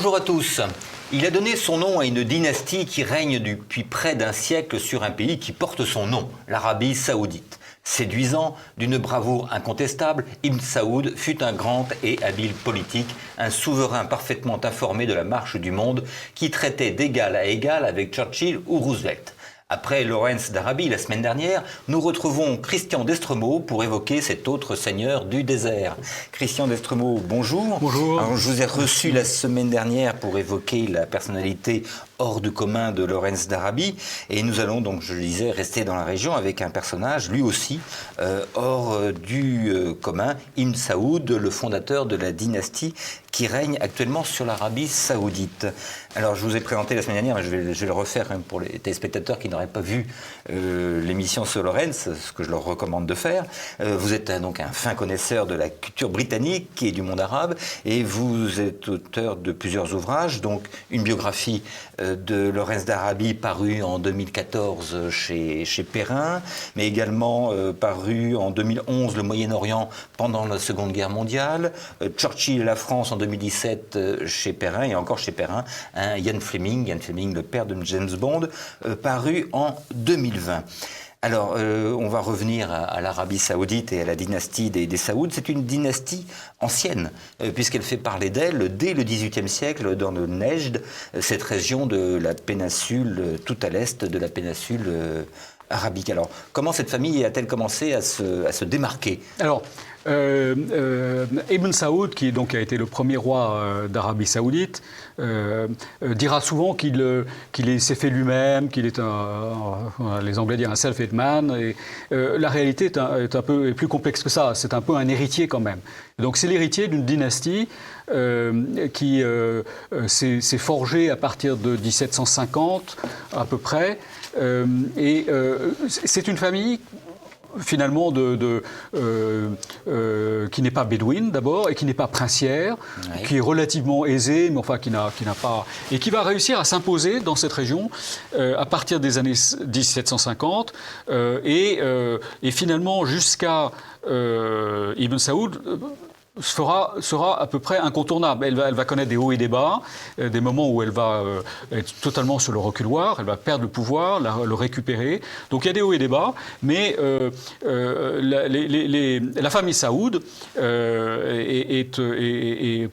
Bonjour à tous. Il a donné son nom à une dynastie qui règne depuis près d'un siècle sur un pays qui porte son nom, l'Arabie Saoudite. Séduisant, d'une bravoure incontestable, Ibn Saoud fut un grand et habile politique, un souverain parfaitement informé de la marche du monde qui traitait d'égal à égal avec Churchill ou Roosevelt. Après Lawrence d'Arabie la semaine dernière, nous retrouvons Christian d'Estremaux pour évoquer cet autre seigneur du désert. Christian d'Estremaux, bonjour. Bonjour. Alors, je vous ai reçu la semaine dernière pour évoquer la personnalité hors du commun de Lawrence d'Arabie. Et nous allons donc, je le disais, rester dans la région avec un personnage, lui aussi, hors du commun, Ibn Saoud, le fondateur de la dynastie qui règne actuellement sur l'Arabie Saoudite. Alors, je vous ai présenté la semaine dernière, mais je vais le refaire pour les téléspectateurs qui n'auraient pas vu l'émission sur Lawrence, ce que je leur recommande de faire. Vous êtes donc un fin connaisseur de la culture britannique et du monde arabe, et vous êtes auteur de plusieurs ouvrages, donc une biographie de Lawrence d'Arabie parue en 2014 chez Perrin, mais également parue en 2011 le Moyen-Orient pendant la Seconde Guerre mondiale, Churchill et la France en 2017 chez Perrin, et encore chez Perrin, Ian Fleming, le père de James Bond, paru en 2020. Alors, on va revenir à l'Arabie Saoudite et à la dynastie des Saouds. C'est une dynastie ancienne, puisqu'elle fait parler d'elle dès le XVIIIe siècle dans le Nejd, cette région de la péninsule, tout à l'est de la péninsule arabique. Alors, comment cette famille a-t-elle commencé à se démarquer ? Alors, Ibn Saoud, qui donc a été le premier roi d'Arabie Saoudite, dira souvent qu'il s'est fait lui-même, qu'il est les Anglais disent un self-made man. Et, la réalité est plus complexe que ça. C'est un peu un héritier quand même. Donc c'est l'héritier d'une dynastie qui s'est forgée à partir de 1750 à peu près. C'est une famille finalement qui n'est pas bédouine d'abord et qui n'est pas princière, oui, qui est relativement aisée, mais enfin qui n'a pas, et qui va réussir à s'imposer dans cette région à partir des années 1750 et finalement jusqu'à Ibn Saoud sera à peu près incontournable. Elle va connaître des hauts et des bas, des moments où elle va être totalement sur le reculoir, elle va perdre le pouvoir, le récupérer. Donc il y a des hauts et des bas, mais la famille Saoud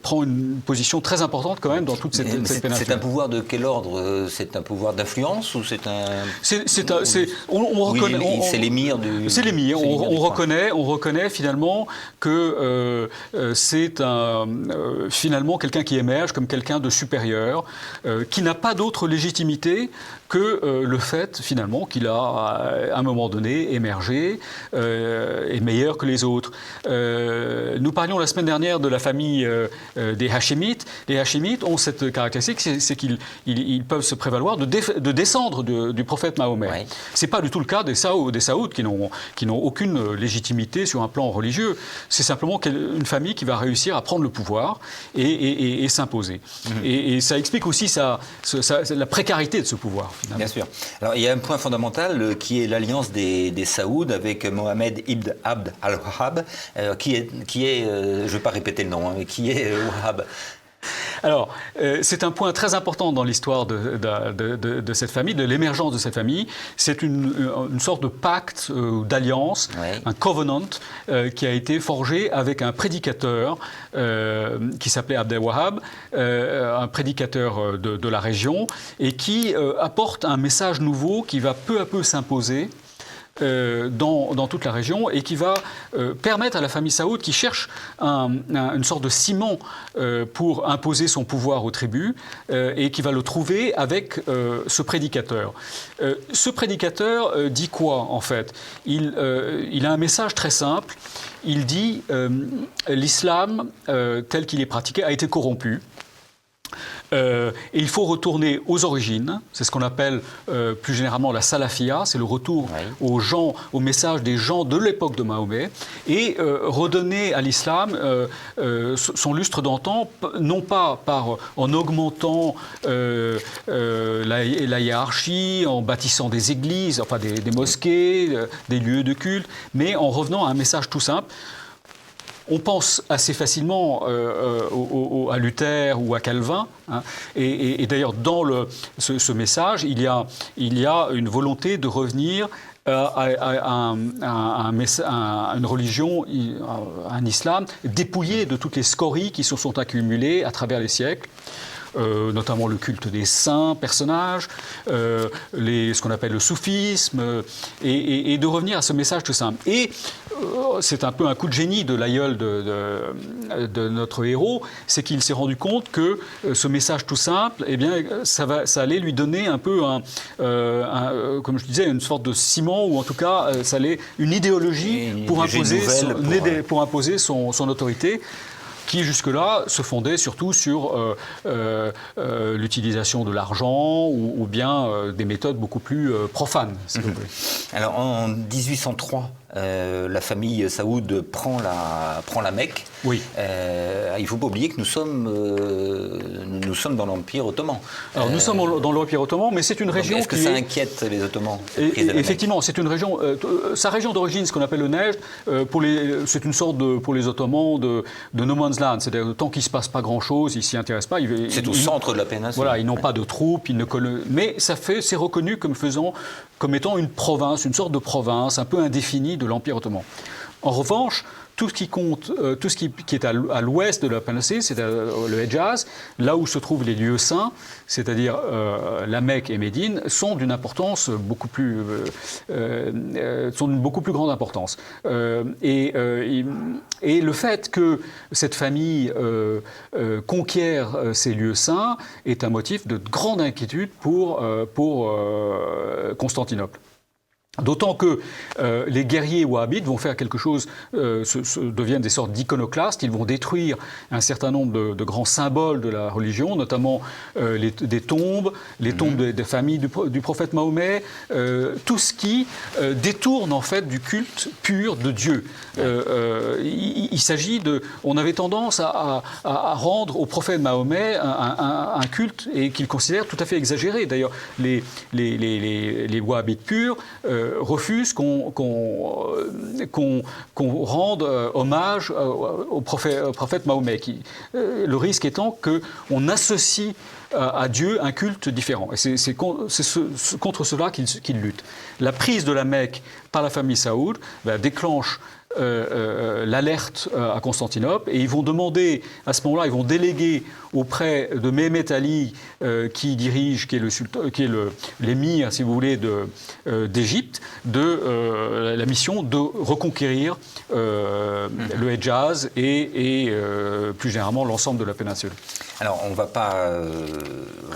prend une position très importante quand même dans toute cette péninsule. C'est un pouvoir de quel ordre ? C'est un pouvoir d'influence ou c'est un... On reconnaît... c'est l'émir du... C'est l'émir. On reconnaît finalement que... c'est finalement quelqu'un qui émerge comme quelqu'un de supérieur, qui n'a pas d'autre légitimité que le fait finalement qu'il a à un moment donné émergé et meilleur que les autres. Nous parlions la semaine dernière de la famille des Hachémites. Les Hachémites ont cette caractéristique, c'est qu'ils peuvent se prévaloir de descendre du prophète Mahomet. Oui. C'est pas du tout le cas des Saouds qui n'ont aucune légitimité sur un plan religieux. C'est simplement une famille qui va réussir à prendre le pouvoir et s'imposer. Mmh. Et ça explique aussi la précarité de ce pouvoir. Finalement. Bien sûr. Alors, il y a un point fondamental qui est l'alliance des Saouds avec Mohamed Ibn Abd al-Wahhab, qui est je ne vais pas répéter le nom, mais qui est Wahhab. Alors, c'est un point très important dans l'histoire de cette famille, de l'émergence de cette famille. C'est une sorte de pacte, d'alliance, oui, un covenant qui a été forgé avec un prédicateur qui s'appelait Abd al-Wahhab, un prédicateur de la région, et qui apporte un message nouveau qui va peu à peu s'imposer dans toute la région et qui va permettre à la famille Saoud, qui cherche une sorte de ciment pour imposer son pouvoir aux tribus, et qui va le trouver avec ce prédicateur. Ce prédicateur dit quoi en fait ? Il a un message très simple. Il dit l'islam tel qu'il est pratiqué a été corrompu. Et il faut retourner aux origines, c'est ce qu'on appelle plus généralement la salafia, c'est le retour, oui, au message des gens de l'époque de Mahomet, et redonner à l'islam son lustre d'antan, non pas en augmentant la hiérarchie, en bâtissant des églises, enfin des mosquées, des lieux de culte, mais en revenant à un message tout simple. on pense assez facilement à Luther ou à Calvin. Hein, et d'ailleurs, dans ce message, il y a une volonté de revenir à une religion, un islam dépouillé de toutes les scories qui se sont accumulées à travers les siècles. Notamment le culte des saints personnages, ce qu'on appelle le soufisme, et de revenir à ce message tout simple. Et c'est un peu un coup de génie de l'aïeul de notre héros, c'est qu'il s'est rendu compte que ce message tout simple, eh bien, ça allait lui donner un peu, comme je disais, une sorte de ciment, ou en tout cas, ça allait une idéologie pour imposer son autorité, qui jusque-là se fondait surtout sur l'utilisation de l'argent ou bien des méthodes beaucoup plus profanes, si vous voulez. Alors en 1803, la famille Saoud prend la Mecque. Oui. Il ne faut pas oublier que nous sommes dans l'Empire ottoman. Alors nous sommes dans l'Empire ottoman, mais c'est une région est-ce que ça inquiète les Ottomans? Effectivement, c'est une région. Sa région d'origine, ce qu'on appelle le Nejd, c'est une sorte pour les Ottomans de no man's land. C'est-à-dire tant qu'il ne se passe pas grand-chose, ils ne s'y intéressent pas. C'est au centre de la péninsule. Voilà, ils n'ont pas de troupes, mais c'est reconnu comme étant une province, une sorte de province un peu indéfinie de l'Empire ottoman. En revanche, tout ce qui compte, tout ce qui est à l'ouest de la péninsule, c'est le Hedjaz, là où se trouvent les lieux saints, c'est-à-dire la Mecque et Médine, sont d'une importance beaucoup plus grande importance. Et le fait que cette famille conquiert ces lieux saints est un motif de grande inquiétude pour Constantinople. D'autant que les guerriers wahhabites vont faire quelque chose, deviennent des sortes d'iconoclastes. Ils vont détruire un certain nombre de grands symboles de la religion, notamment des tombes, les tombes des familles du prophète Mahomet, tout ce qui détourne en fait du culte pur de Dieu. Il s'agit on avait tendance à rendre au prophète Mahomet un culte et qu'il considère tout à fait exagéré. D'ailleurs, les wahhabites purs refuse qu'on rende hommage au prophète Mahomet. Le risque étant qu'on associe à Dieu un culte différent. Et c'est contre cela qu'il lutte. La prise de la Mecque par la famille Saoud déclenche l'alerte à Constantinople, et ils vont demander, à ce moment-là, ils vont déléguer auprès de Mehmet Ali, qui est l'émir, si vous voulez, d'Égypte, la mission de reconquérir le Hedjaz et plus généralement l'ensemble de la péninsule. Alors, on ne va pas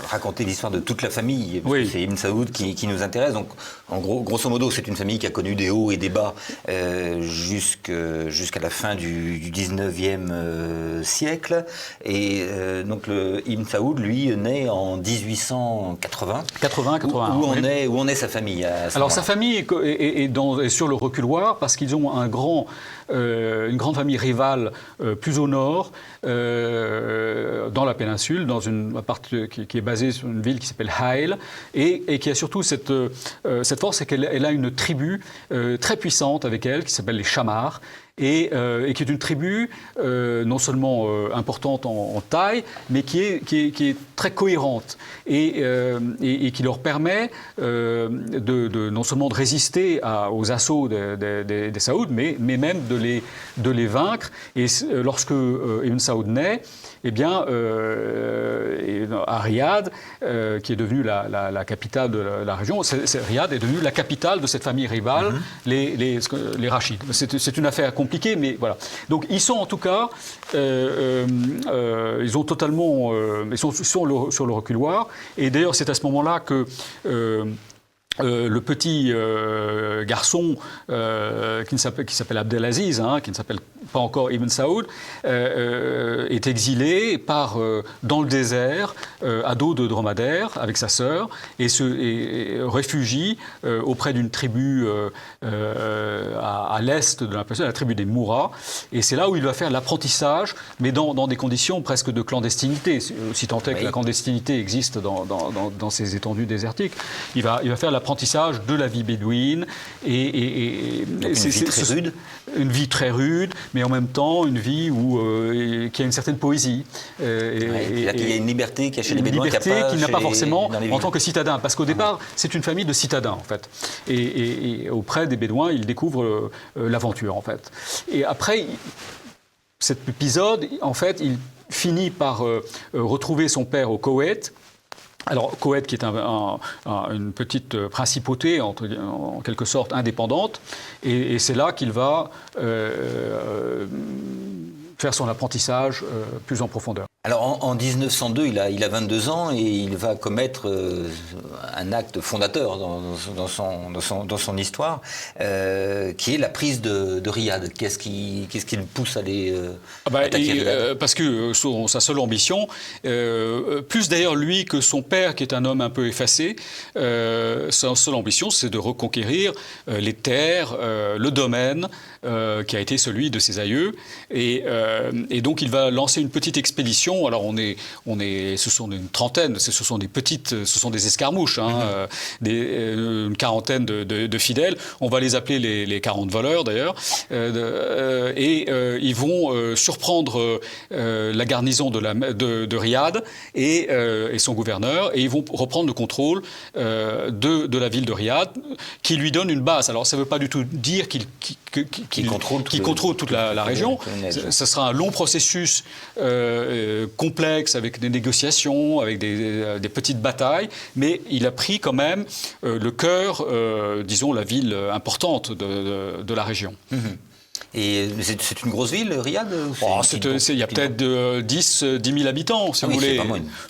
raconter l'histoire de toute la famille, parce que c'est Ibn Saoud qui nous intéresse. Donc, en grosso modo, c'est une famille qui a connu des hauts et des bas jusqu'à la fin du 19e siècle. Et donc, Ibn Saoud, lui, naît en 1880. 80. Où en est sa famille Alors, sa famille est sur le reculoir parce qu'ils ont une grande famille rivale plus au nord, dans la péninsule, dans une partie qui est basée sur une ville qui s'appelle Haïl, et qui a surtout cette force, c'est qu'elle a une tribu très puissante avec elle, qui s'appelle les Chamars, et qui est une tribu non seulement importante en taille, mais qui est très cohérente, et qui leur permet non seulement de résister aux assauts des Saouds, mais même de les vaincre. Et lorsque Ibn Saoud naît, eh bien, à Riyad, qui est devenue la capitale de la région, Riyad est devenue la capitale de cette famille rivale, les Rachides. C'est une affaire compliquée, mais voilà. Donc, ils sont en tout cas, ils sont sur le reculoir. Et d'ailleurs, c'est à ce moment-là que le petit garçon qui s'appelle Abdelaziz, qui ne s'appelle pas encore Ibn Saoud, est exilé dans le désert à dos de dromadaire avec sa sœur et réfugie auprès d'une tribu à l'est de la péninsule, la tribu des Moura. Et c'est là où il va faire l'apprentissage, mais dans des conditions presque de clandestinité, si tant est que la clandestinité existe dans ces étendues désertiques. Il va faire l'apprentissage l'apprentissage de la vie bédouine. Donc une vie très rude. Une vie très rude, mais en même temps une vie qui a une certaine poésie. Il y a une liberté qu'il y a chez les Bédouins qu'il n'a pas forcément en tant que citadin. Parce qu'au départ, c'est une famille de citadins, en fait. Et auprès des Bédouins, il découvre l'aventure, en fait. Et après, cet épisode, en fait, il finit par retrouver son père au Koweït. Alors, Koweït, qui est une petite principauté, en quelque sorte indépendante, et c'est là qu'il va faire son apprentissage plus en profondeur. Alors, en 1902, il a 22 ans et il va commettre un acte fondateur dans son histoire, qui est la prise de Riyad. Qu'est-ce qui le pousse à aller attaquer Riyad ? Parce que sa seule ambition, plus d'ailleurs lui que son père, qui est un homme un peu effacé, sa seule ambition, c'est de reconquérir les terres, le domaine, qui a été celui de ses aïeux. Et donc, il va lancer une petite expédition. Alors, ce sont une trentaine, ce sont des escarmouches, hein, une quarantaine de fidèles. On va les appeler les 40 voleurs, d'ailleurs. Ils vont surprendre la garnison de Riyad et son gouverneur, et ils vont reprendre le contrôle de la ville de Riyad, qui lui donne une base. Alors, ça ne veut pas du tout dire qu'il contrôle toute la région. Ça sera un long processus complexe, avec des négociations, avec des petites batailles, mais il a pris quand même le cœur, disons, la ville importante de la région. Et c'est une grosse ville, Riyad ? Il y a peut-être 10 000 habitants, si vous voulez.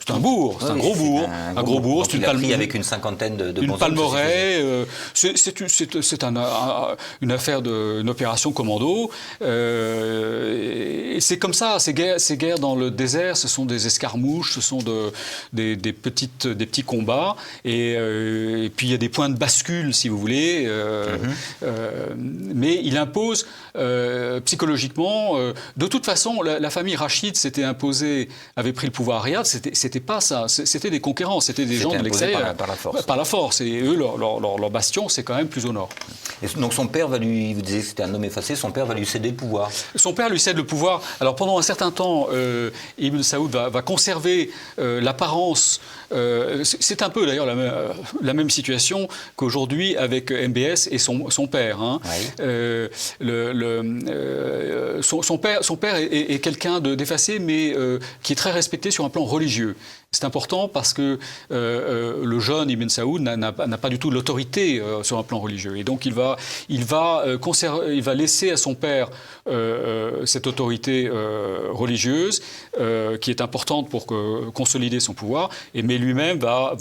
C'est un bourg, c'est un gros bourg. Un gros bourg, c'est une palme avec une cinquantaine de une palmeraie. C'est une affaire une opération commando. Et c'est comme ça, ces guerres dans le désert, ce sont des escarmouches, ce sont des petits combats. Et puis il y a des points de bascule, si vous voulez. Mais il impose psychologiquement. De toute façon, la famille Rachid avait pris le pouvoir à Riyad. C'était pas ça. C'était des conquérants. C'était des gens de l'extérieur. Par la force. Par la force. Et eux, leur bastion, c'est quand même plus au nord. Et donc son père vous disiez que c'était un homme effacé, son père va lui céder le pouvoir. Son père lui cède le pouvoir. Alors pendant un certain temps, Ibn Saoud va conserver l'apparence. C'est un peu d'ailleurs la même situation qu'aujourd'hui avec MBS et son père. Hein. Oui. Son père est quelqu'un d'effacé, mais qui est très respecté sur un plan religieux. C'est important parce que le jeune Ibn Saoud n'a pas du tout l'autorité sur un plan religieux. Et donc il va laisser à son père cette autorité religieuse qui est importante pour consolider son pouvoir. Mais lui-même va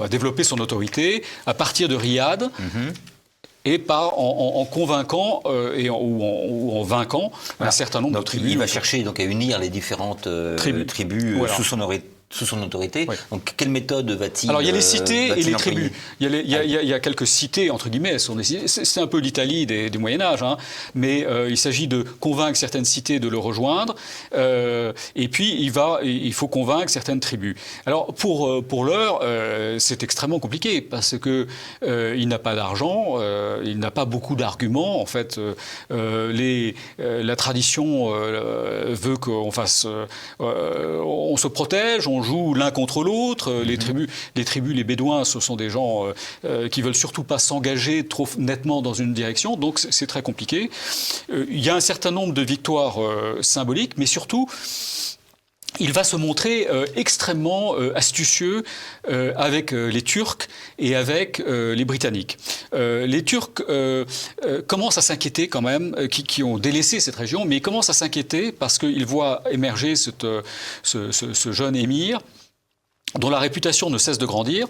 développer son autorité à partir de Riyad. Et en convainquant ou en vainquant un certain nombre de tribus. Il va chercher donc à unir les différentes tribus sous son autorité. Oui. Donc, quelle méthode va-t-il Alors, il y a les cités et les tribus. Il y a quelques cités, entre guillemets. C'est un peu l'Italie du Moyen-Âge. Hein, mais il s'agit de convaincre certaines cités de le rejoindre. Et puis, il faut convaincre certaines tribus. Alors, pour l'heure, c'est extrêmement compliqué parce qu'il n'a pas d'argent, il n'a pas beaucoup d'arguments. En fait, la tradition veut qu'on on se protège, on joue l'un contre l'autre. Les tribus, les Bédouins, ce sont des gens qui veulent surtout pas s'engager trop nettement dans une direction, donc c'est très compliqué. Il y a un certain nombre de victoires symboliques, mais surtout, il va se montrer extrêmement astucieux avec les Turcs et avec les Britanniques. Les Turcs commencent à s'inquiéter quand même, qui ont délaissé cette région, mais ils commencent à s'inquiéter parce qu'ils voient émerger ce jeune émir dont la réputation ne cesse de grandir.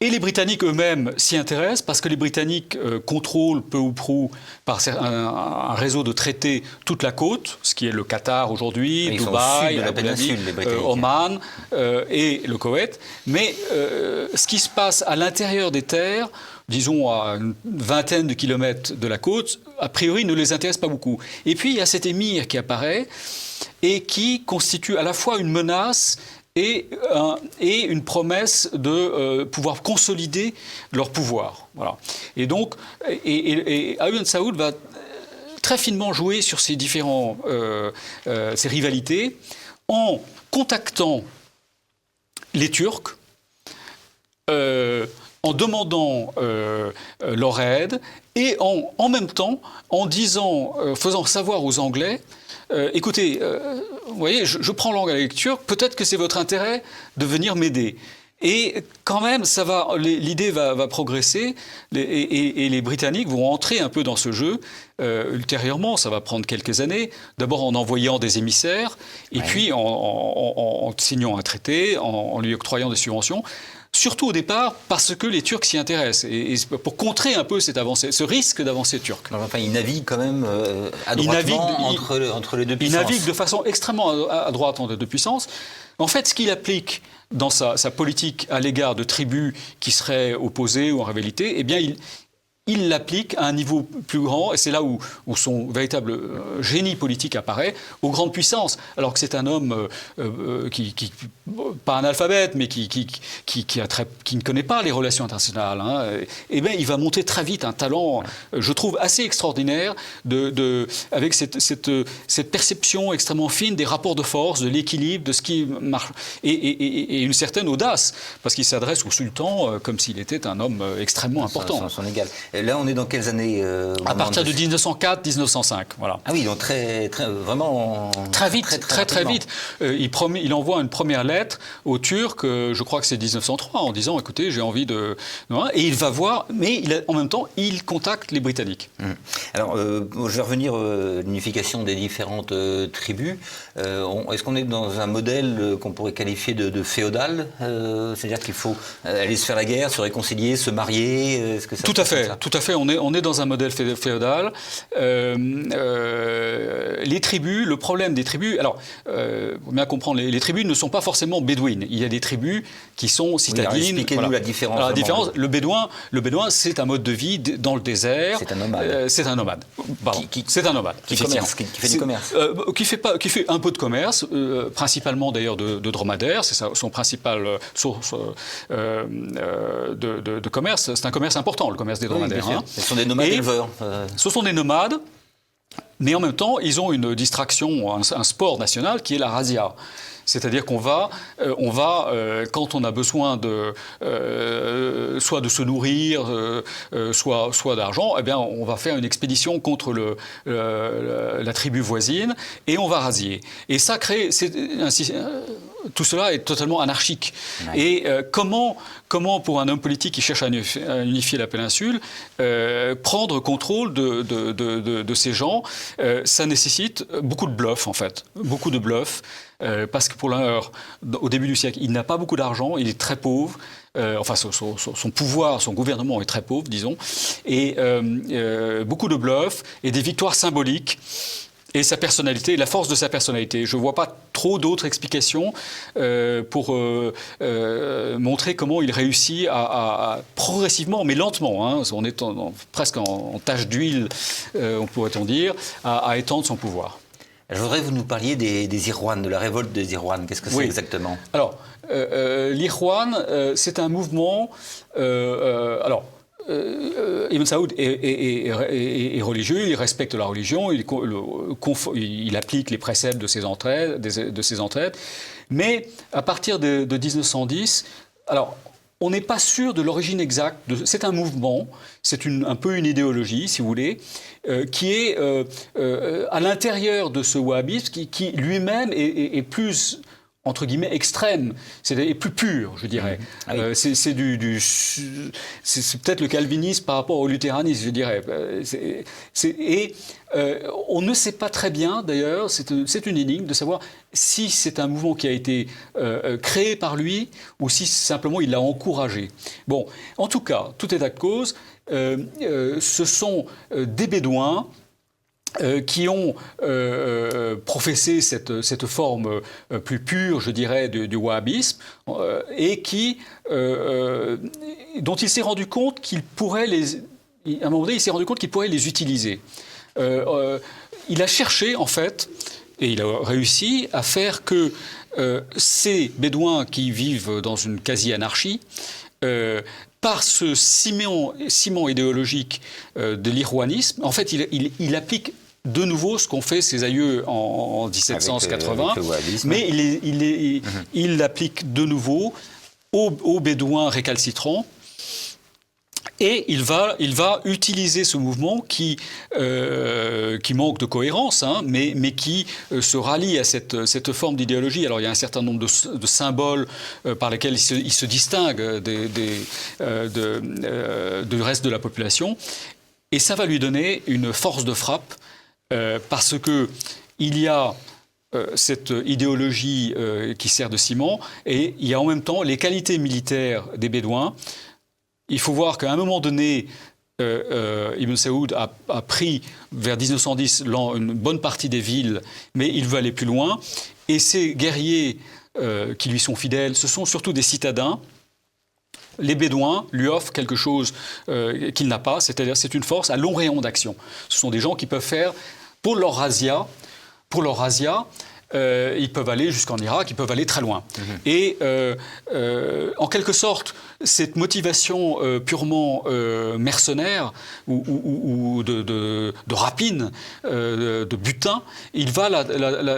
Et les Britanniques eux-mêmes s'y intéressent parce que les Britanniques contrôlent peu ou prou par un réseau de traités toute la côte, ce qui est le Qatar aujourd'hui, Dubaï, Abu Dhabi, Oman et le Koweït. Mais ce qui se passe à l'intérieur des terres, disons à une vingtaine de kilomètres de la côte, a priori ne les intéresse pas beaucoup. Et puis il y a cet émir qui apparaît et qui constitue à la fois une menace et une promesse de pouvoir consolider leur pouvoir. Voilà. Et donc, Aoun Saoud va très finement jouer sur ces ces rivalités en contactant les Turcs, en demandant leur aide et en même temps en disant, faisant savoir aux Anglais, écoutez, vous voyez, je prends langue avec les Turcs, peut-être que c'est votre intérêt de venir m'aider. Et quand même, l'idée va progresser et les Britanniques vont entrer un peu dans ce jeu. Ultérieurement, ça va prendre quelques années, d'abord en envoyant des émissaires et puis en signant un traité, en lui octroyant des subventions. Surtout au départ, parce que les Turcs s'y intéressent, et pour contrer un peu cette avancée, ce risque d'avancée turque. Enfin, ils naviguent quand même adroitement entre les deux puissances. Ils naviguent de façon extrêmement adroite entre les deux puissances. En fait, ce qu'il applique dans sa politique à l'égard de tribus qui seraient opposées ou en rivalité, eh bien, il l'applique à un niveau plus grand, et c'est là où son véritable génie politique apparaît, aux grandes puissances. Alors que c'est un homme pas analphabète, mais qui ne connaît pas les relations internationales. Eh bien, il va monter très vite un talent, je trouve, assez extraordinaire, avec cette perception extrêmement fine des rapports de force, de l'équilibre, de ce qui marche, et une certaine audace, parce qu'il s'adresse au sultan comme s'il était un homme extrêmement important. Son égal. Là, on est dans quelles années à partir de 1904-1905, voilà. Ah oui, donc vraiment... Très vite, très vite. Il envoie une première lettre aux Turcs, je crois que c'est 1903, en disant, écoutez, j'ai envie de... Et il va voir, mais en même temps, il contacte les Britanniques. Alors, je vais revenir à l'unification des différentes tribus. Est-ce qu'on est dans un modèle qu'on pourrait qualifier de féodal? C'est-à-dire qu'il faut aller se faire la guerre, se réconcilier, se marier? Est-ce que ça tout à fait. On est dans un modèle féodal. Les tribus, le problème des tribus, alors, faut bien comprendre, les tribus ne sont pas forcément bédouines. Il y a des tribus qui sont citadines. Oui, expliquez-nous la différence. Alors, la différence, le bédouin, c'est un mode de vie dans le désert. C'est un nomade. C'est un nomade. C'est un nomade. Qui fait du commerce. Qui fait un peu de commerce, principalement d'ailleurs de dromadaires. C'est son principal source de commerce. C'est un commerce important, le commerce des dromadaires. Oui, ce sont des nomades éleveurs. Ce sont des nomades, mais en même temps, ils ont une distraction, un sport national qui est la razzia. C'est-à-dire qu'on va, quand on a besoin soit de se nourrir, soit d'argent, eh bien, on va faire une expédition contre la tribu voisine et on va razzier. Et ça crée, tout cela est totalement anarchique. Ouais. Et comment, pour un homme politique qui cherche à unifier la péninsule, prendre contrôle de ces gens, ça nécessite beaucoup de bluff, en fait. Beaucoup de bluff. Parce que pour l'heure, au début du siècle, il n'a pas beaucoup d'argent, il est très pauvre, enfin son pouvoir, son gouvernement est très pauvre, disons, et beaucoup de bluffs et des victoires symboliques. Et sa personnalité, la force de sa personnalité. Je ne vois pas trop d'autres explications pour montrer comment il réussit à progressivement, mais lentement, on est presque en tache d'huile, pourrait-on dire, à étendre son pouvoir. Je voudrais que vous nous parliez des Irwan, de la révolte des Irwan. Qu'est-ce que c'est exactement? Alors, l'Irwan, c'est un mouvement... Ibn Saoud est religieux, il respecte la religion, il applique les préceptes de ses ancêtres, mais à partir de 1910, alors on n'est pas sûr de l'origine exacte. C'est un mouvement, c'est un peu une idéologie, si vous voulez, qui est à l'intérieur de ce wahhabisme qui lui-même est plus, entre guillemets, extrême, c'est plus pur, je dirais. Ah oui. C'est peut-être le calvinisme par rapport au luthéranisme, je dirais. On ne sait pas très bien, d'ailleurs, c'est une énigme de savoir si c'est un mouvement qui a été créé par lui ou si simplement il l'a encouragé. Bon, en tout cas, tout est à cause. Ce sont des Bédouins qui ont professé cette forme plus pure, je dirais, du wahhabisme, et dont il s'est rendu compte qu'il pourrait à un moment donné, il s'est rendu compte qu'il pourrait les utiliser. Il a cherché, en fait, Et il a réussi à faire que ces Bédouins qui vivent dans une quasi-anarchie, par ce ciment idéologique de l'irwanisme, en fait, il applique de nouveau ce qu'ont fait ses aïeux en 1780, mais il l'applique de nouveau aux Bédouins récalcitrants. Et il va utiliser ce mouvement qui manque de cohérence, hein, mais qui se rallie à cette forme d'idéologie. Alors il y a un certain nombre de symboles par lesquels il se distingue du reste de la population. Et ça va lui donner une force de frappe parce qu'il y a cette idéologie qui sert de ciment et il y a en même temps les qualités militaires des Bédouins. Il faut voir qu'à un moment donné, Ibn Saoud a pris vers 1910 une bonne partie des villes, mais il veut aller plus loin. Et ces guerriers qui lui sont fidèles, ce sont surtout des citadins. Les Bédouins lui offrent quelque chose qu'il n'a pas, c'est-à-dire c'est une force à long rayon d'action. Ce sont des gens qui peuvent faire, pour leur razzia, ils peuvent aller jusqu'en Irak, ils peuvent aller très loin. Et en quelque sorte, cette motivation purement mercenaire ou de rapine, de butin, il va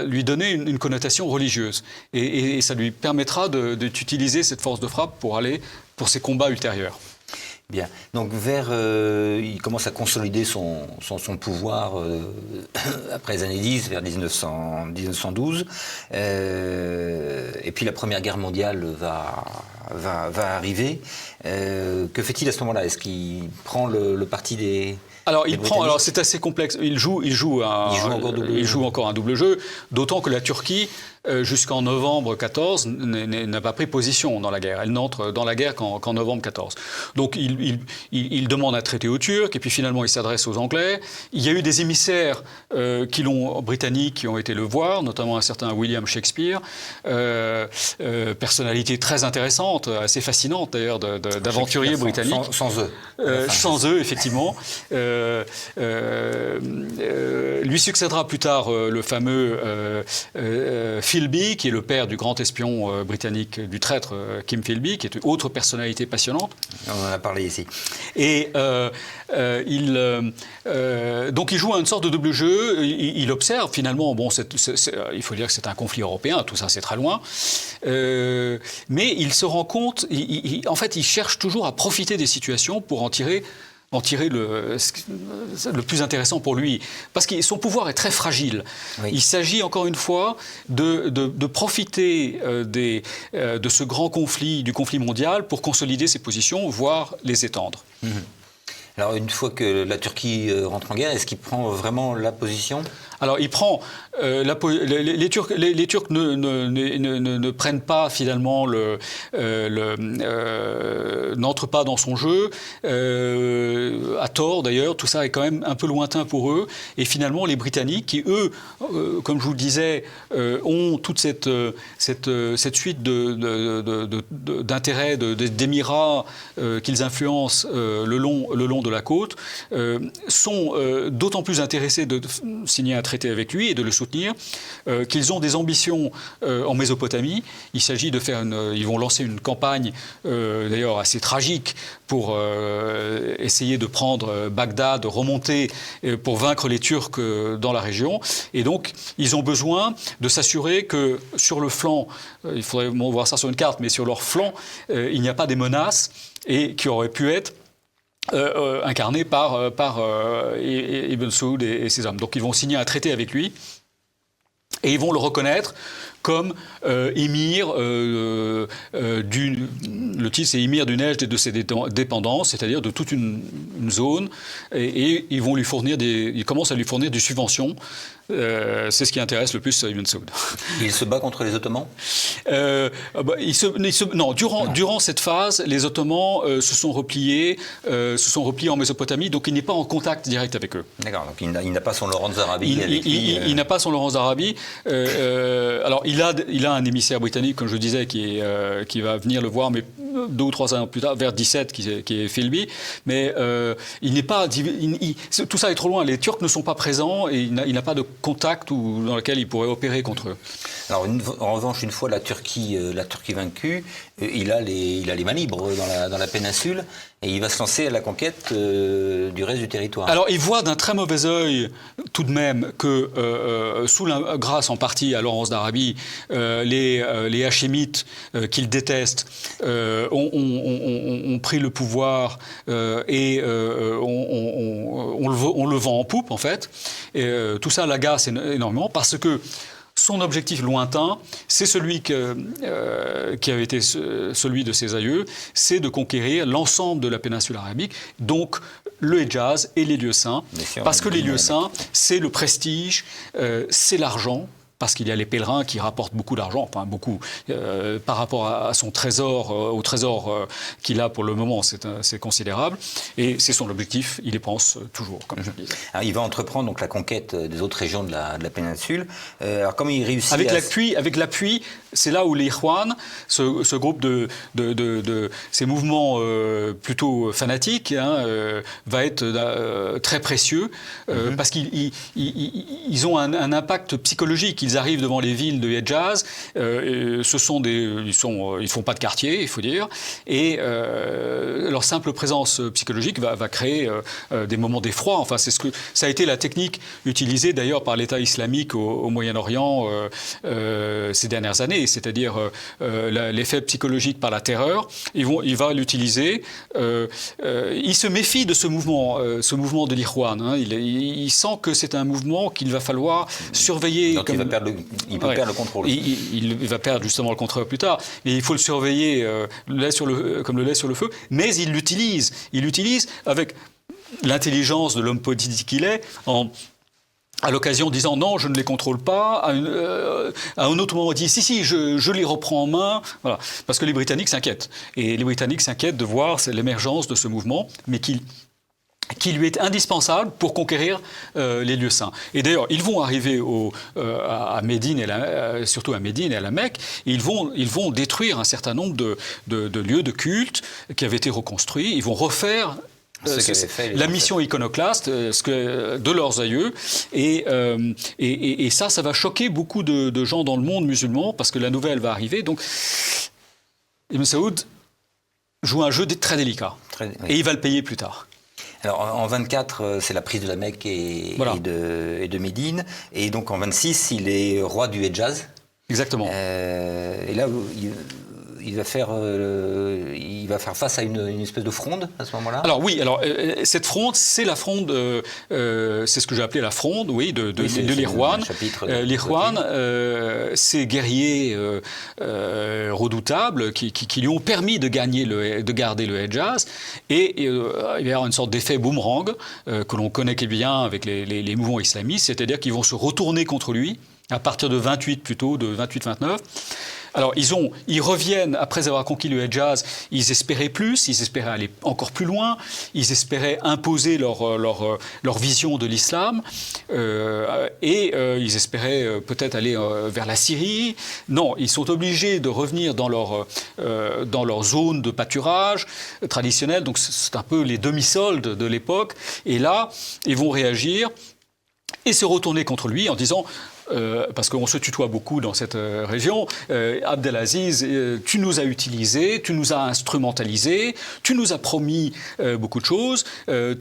lui donner une connotation religieuse. Et ça lui permettra d'utiliser cette force de frappe pour ses combats ultérieurs. Bien. Donc il commence à consolider son pouvoir après les années 10, vers 1912. Et puis la Première Guerre mondiale va arriver. Que fait-il à ce moment-là? Est-ce qu'il prend le parti des... Alors c'est assez complexe. Il joue encore un double jeu, d'autant que la Turquie, jusqu'en novembre 14, n'a pas pris position dans la guerre. Elle n'entre dans la guerre qu'en novembre 14. Donc il demande un traité aux Turcs et puis finalement il s'adresse aux Anglais. Il y a eu des émissaires britanniques qui ont été le voir, notamment un certain William Shakespeare, personnalité très intéressante, assez fascinante d'ailleurs d'aventurier britannique. Sans eux. Sans eux, effectivement. Lui succédera plus tard le fameux Philby, qui est le père du grand espion britannique, du traître Kim Philby, qui est une autre personnalité passionnante. On en a parlé ici. Et donc il joue une sorte de double jeu. Il observe finalement, il faut dire que c'est un conflit européen, tout ça c'est très loin. Mais il se rend compte, en fait il cherche toujours à profiter des situations pour en tirer le plus intéressant pour lui. Parce que son pouvoir est très fragile. Oui. Il s'agit encore une fois de profiter de ce grand conflit, du conflit mondial, pour consolider ses positions, voire les étendre. Alors une fois que la Turquie rentre en guerre, est-ce qu'il prend vraiment la position ? Alors il prend les Turcs ne prennent pas finalement n'entrent pas dans son jeu à tort d'ailleurs. Tout ça est quand même un peu lointain pour eux. Et finalement les Britanniques qui eux, comme je vous le disais, ont toute cette suite d'intérêts, d'émirats qu'ils influencent le long de la côte, sont d'autant plus intéressés de signer un traité avec lui et de le soutenir, qu'ils ont des ambitions en Mésopotamie. Il s'agit de faire ils vont lancer une campagne d'ailleurs assez tragique pour essayer de prendre Bagdad, remonter pour vaincre les Turcs dans la région. Et donc, ils ont besoin de s'assurer que sur le flanc, il faudrait voir ça sur une carte, mais sur leur flanc, il n'y a pas des menaces et qui auraient pu être incarné par Ibn Saoud et ses hommes. Donc ils vont signer un traité avec lui et ils vont le reconnaître comme émir le titre c'est émir du Nejd et de ses dépendances, c'est-à-dire de toute une zone, et ils vont ils commencent à lui fournir des subventions. C'est ce qui intéresse le plus Ibn Saoud. Il se bat contre les Ottomans ? Non, durant cette phase, les Ottomans se sont repliés en Mésopotamie, donc il n'est pas en contact direct avec eux. D'accord, donc il n'a pas son Laurence d'Arabie avec lui. Il n'a pas son Laurence d'Arabie. Alors, il a un émissaire britannique, comme je disais, qui va venir le voir, mais 2 ou 3 ans plus tard, vers 17, qui est Philby. Mais il n'est pas... tout ça est trop loin. Les Turcs ne sont pas présents et il n'a pas de contact dans lequel il pourrait opérer contre eux. Alors, en revanche, une fois la Turquie vaincue, il a les mains libres dans la péninsule et il va se lancer à la conquête du reste du territoire. Alors, il voit d'un très mauvais œil, tout de même, que, grâce en partie à Laurence d'Arabie, les Hachémites, qu'il déteste, ont pris le pouvoir et on le vend en poupe, en fait. Et, tout ça l'agace énormément parce que son objectif lointain, c'est celui qui avait été celui de ses aïeux, c'est de conquérir l'ensemble de la péninsule arabique, donc le Hedjaz et les lieux saints, parce que les lieux saints, c'est le prestige, c'est l'argent, parce qu'il y a les pèlerins qui rapportent beaucoup d'argent, enfin beaucoup, par rapport à son trésor, au trésor qu'il a pour le moment, c'est considérable. Et c'est son objectif, il y pense toujours, comme je le disais. Alors, il va entreprendre donc la conquête des autres régions de la péninsule. Alors comment il réussit avec l'appui, c'est là où les Ikhwan, ce groupe de ces mouvements plutôt fanatiques, va être très précieux, parce qu'ils ont un impact psychologique. Ils arrivent devant les villes de Hedjaz, ils font pas de quartier, il faut dire, et leur simple présence psychologique va créer des moments d'effroi. Enfin, ça a été la technique utilisée d'ailleurs par l'État islamique au Moyen-Orient ces dernières années, c'est-à-dire l'effet psychologique par la terreur. Il va l'utiliser. Il se méfie de ce mouvement de l'Ikhwan. Il sent que c'est un mouvement qu'il va falloir surveiller. Donc il peut perdre le contrôle. Il va perdre justement le contrôle plus tard. Et il faut le surveiller comme le lait sur le feu. Mais il l'utilise. Il l'utilise avec l'intelligence de l'homme politique qu'il est, à l'occasion disant non, je ne les contrôle pas. À un autre moment, il dit si, je les reprends en main. Voilà. Parce que les Britanniques s'inquiètent. Et les Britanniques s'inquiètent de voir l'émergence de ce mouvement, mais qui lui est indispensable pour conquérir les lieux saints. Et d'ailleurs, ils vont arriver à Médine, surtout à Médine et à la Mecque, et ils vont détruire un certain nombre de lieux de culte qui avaient été reconstruits. Ils vont refaire la mission iconoclaste de leurs aïeux. Et ça va choquer beaucoup de gens dans le monde musulman, parce que la nouvelle va arriver. Donc, Ibn Saoud joue un jeu très délicat. Et il va le payer plus tard. Alors en 24, c'est la prise de la Mecque et de Médine. Et donc en 26, il est roi du Hedjaz. Exactement. Et là, il va faire face à une espèce de fronde à ce moment-là. Alors oui, cette fronde, c'est la fronde, c'est ce que j'ai appelé la fronde, de l'Ikhwan. L'Ikhwan, ces guerriers redoutables qui lui ont permis de garder le Hedjaz, et il va y avoir une sorte d'effet boomerang que l'on connaît bien avec les mouvements islamistes, c'est-à-dire qu'ils vont se retourner contre lui à partir de 28-29. Alors, ils reviennent, après avoir conquis le Hedjaz, ils espéraient plus, ils espéraient aller encore plus loin, ils espéraient imposer leur vision de l'islam, et ils espéraient peut-être aller vers la Syrie. Non, ils sont obligés de revenir dans leur zone de pâturage traditionnelle, donc c'est un peu les demi-soldes de l'époque, et là, ils vont réagir et se retourner contre lui en disant... parce qu'on se tutoie beaucoup dans cette région, Abdelaziz, tu nous as utilisés, tu nous as instrumentalisés, tu nous as promis beaucoup de choses, ceux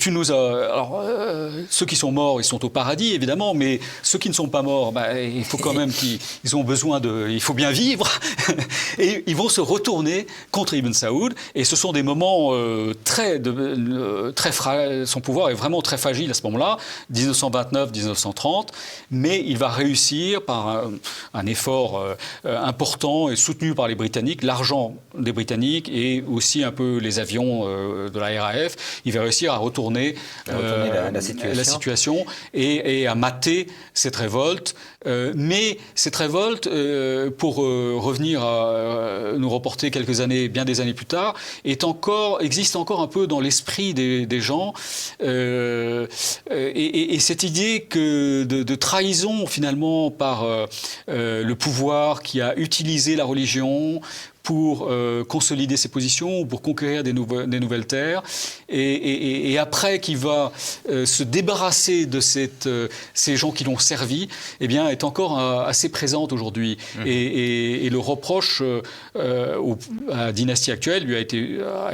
qui sont morts, ils sont au paradis, évidemment, mais ceux qui ne sont pas morts, il faut quand même qu'ils ont besoin il faut bien vivre, et ils vont se retourner contre Ibn Saoud, et ce sont des moments son pouvoir est vraiment très fragile à ce moment-là, 1929-1930, mais il va réussir par un effort important et soutenu par les Britanniques, l'argent des Britanniques et aussi un peu les avions de la RAF, il va réussir à retourner la situation et à mater cette révolte. Mais cette révolte, pour revenir à nous reporter bien des années plus tard, existe encore un peu dans l'esprit des gens, et cette idée de trahison finalement par le pouvoir qui a utilisé la religion pour consolider ses positions, pour conquérir des nouvelles terres, et après qu'il va se débarrasser de ces gens qui l'ont servi, eh bien, est encore assez présente aujourd'hui. Et le reproche à la dynastie actuelle lui a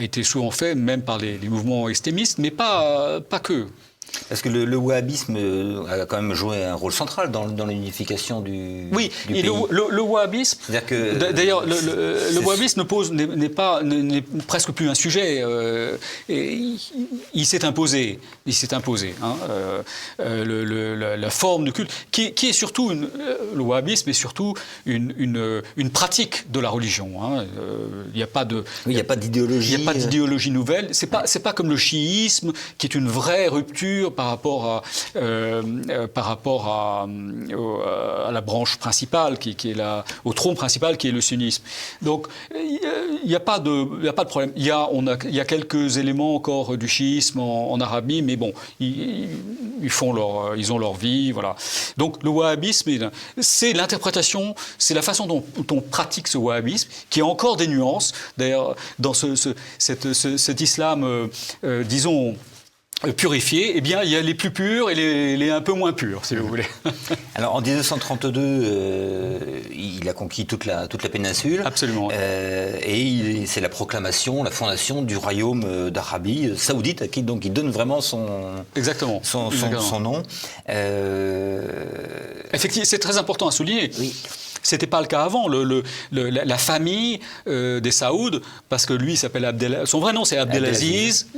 été souvent fait, même par les mouvements extrémistes, mais pas que. Parce que le wahhabisme a quand même joué un rôle central dans l'unification du pays. Oui, le wahhabisme. C'est-à-dire que d'ailleurs, le wahhabisme n'est presque plus un sujet. Il s'est imposé. Hein, la forme de culte, qui est surtout le wahhabisme est surtout une pratique de la religion. Hein. Il n'y a pas d'idéologie. Il n'y a pas d'idéologie nouvelle. C'est pas comme le chiisme, qui est une vraie rupture par rapport à la branche principale, qui est au tronc principal, qui est le sunnisme. Donc, il n'y a pas de problème. Il y a quelques éléments encore du chiisme en Arabie, mais bon, ils ont leur vie, voilà. Donc, le wahhabisme, c'est l'interprétation, c'est la façon dont on pratique ce wahhabisme, qui a encore des nuances. D'ailleurs, dans cet islam, disons, purifié, eh bien, il y a les plus purs et les un peu moins purs, si vous voulez. Alors, en 1932, il a conquis toute la péninsule. Absolument. Et c'est la proclamation, la fondation du royaume d'Arabie saoudite, à qui donc il donne vraiment son nom. Effectivement, c'est très important à souligner. Oui. C'était pas le cas avant. La famille des Saouds, parce que lui s'appelle son vrai nom c'est Abdelaziz,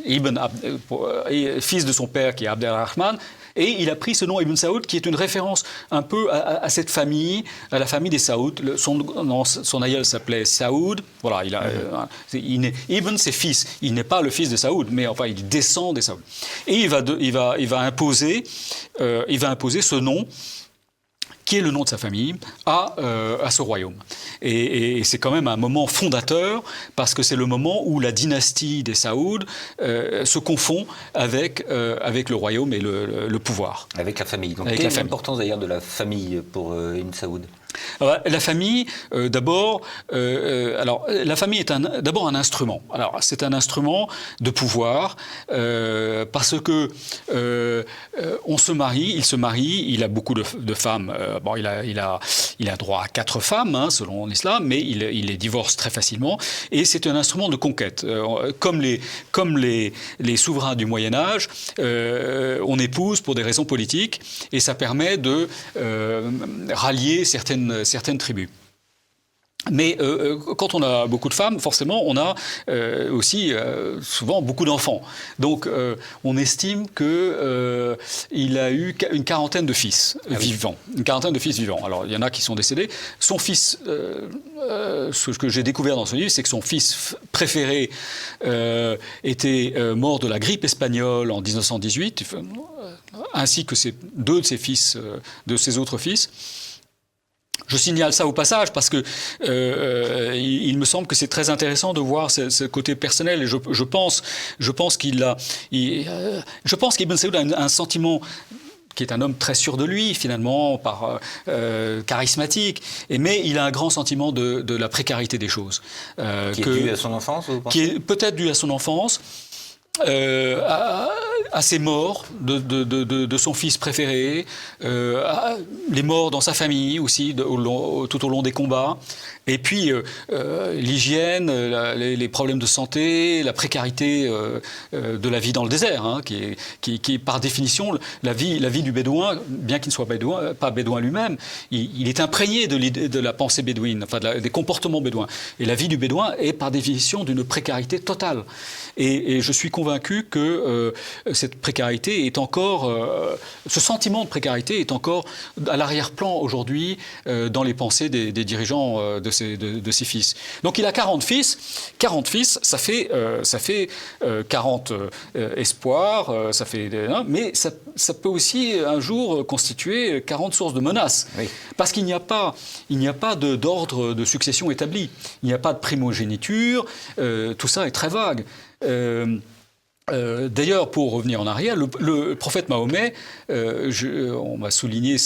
fils de son père qui est Abdelrahman, et il a pris ce nom Ibn Saoud qui est une référence un peu à cette famille, à la famille des Saouds. Son aïeul s'appelait Saoud. Voilà, Ibn c'est fils. Il n'est pas le fils de Saoud, mais enfin il descend des Saouds. Et il va imposer ce nom, qui est le nom de sa famille, à ce royaume. Et c'est quand même un moment fondateur, parce que c'est le moment où la dynastie des Saouds se confond avec le royaume et le pouvoir. Avec la famille. Donc, quelle est l'importance d'ailleurs de la famille pour Ibn Saoud ? Alors, la famille, d'abord, la famille est d'abord un instrument. Alors, c'est un instrument de pouvoir parce que il se marie, il a beaucoup de femmes. Il a droit à 4 femmes, hein, selon l'islam, mais il les divorce très facilement. Et c'est un instrument de conquête. Comme les souverains du Moyen Âge, on épouse pour des raisons politiques, et ça permet de rallier certaines tribus. Mais quand on a beaucoup de femmes, forcément, on a aussi souvent beaucoup d'enfants. Donc, on estime qu'il a eu une quarantaine de fils vivants. Une quarantaine de fils vivants. Alors, il y en a qui sont décédés. Son fils, ce que j'ai découvert dans ce livre, c'est que son fils préféré était mort de la grippe espagnole en 1918, ainsi que deux de ses autres fils. Je signale ça au passage parce que il me semble que c'est très intéressant de voir ce côté personnel. Et je pense qu'Ibn Saoud a un sentiment, qui est un homme très sûr de lui, finalement, charismatique, mais il a un grand sentiment de la précarité des choses. Qui est dû à son enfance, vous pensez ? Qui est peut-être dû à son enfance. À ses morts de son fils préféré, les morts dans sa famille aussi tout au long des combats, et puis l'hygiène, les problèmes de santé, la précarité de la vie dans le désert, hein, qui est par définition la vie du bédouin, bien qu'il ne soit pas bédouin lui-même, il est imprégné de la pensée bédouine, enfin des comportements bédouins. Et la vie du bédouin est par définition d'une précarité totale. Et je suis convaincu que cette précarité est encore, ce sentiment de précarité est encore à l'arrière-plan aujourd'hui dans les pensées des dirigeants de ses fils. Donc il a 40 fils. 40 fils, ça fait 40 espoirs, mais ça peut aussi un jour constituer 40 sources de menaces. Oui. Parce qu'il n'y a pas d'ordre de succession établi. Il n'y a pas de primogéniture. Tout ça est très vague. D'ailleurs, pour revenir en arrière, le prophète Mahomet, on m'a souligné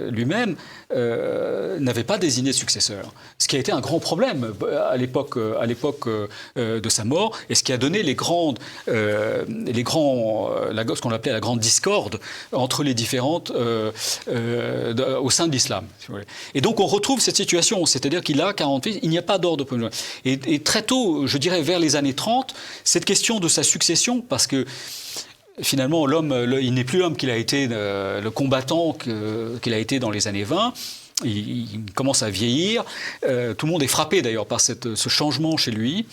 lui-même, n'avait pas désigné de successeur. Ce ce qui a été un grand problème à l'époque de sa mort, et ce qui a donné ce qu'on appelait la grande discorde entre les différentes au sein de l'islam. Si vous voulez. Et donc on retrouve cette situation, c'est-à-dire qu'il a 40 fils, il n'y a pas d'ordre. Et très tôt, je dirais vers les années 30, cette question de sa succession, parce que finalement, l'homme, il n'est plus l'homme qu'il a été, le combattant qu'il a été dans les années 20. Il commence à vieillir. Tout le monde est frappé d'ailleurs par ce changement chez lui.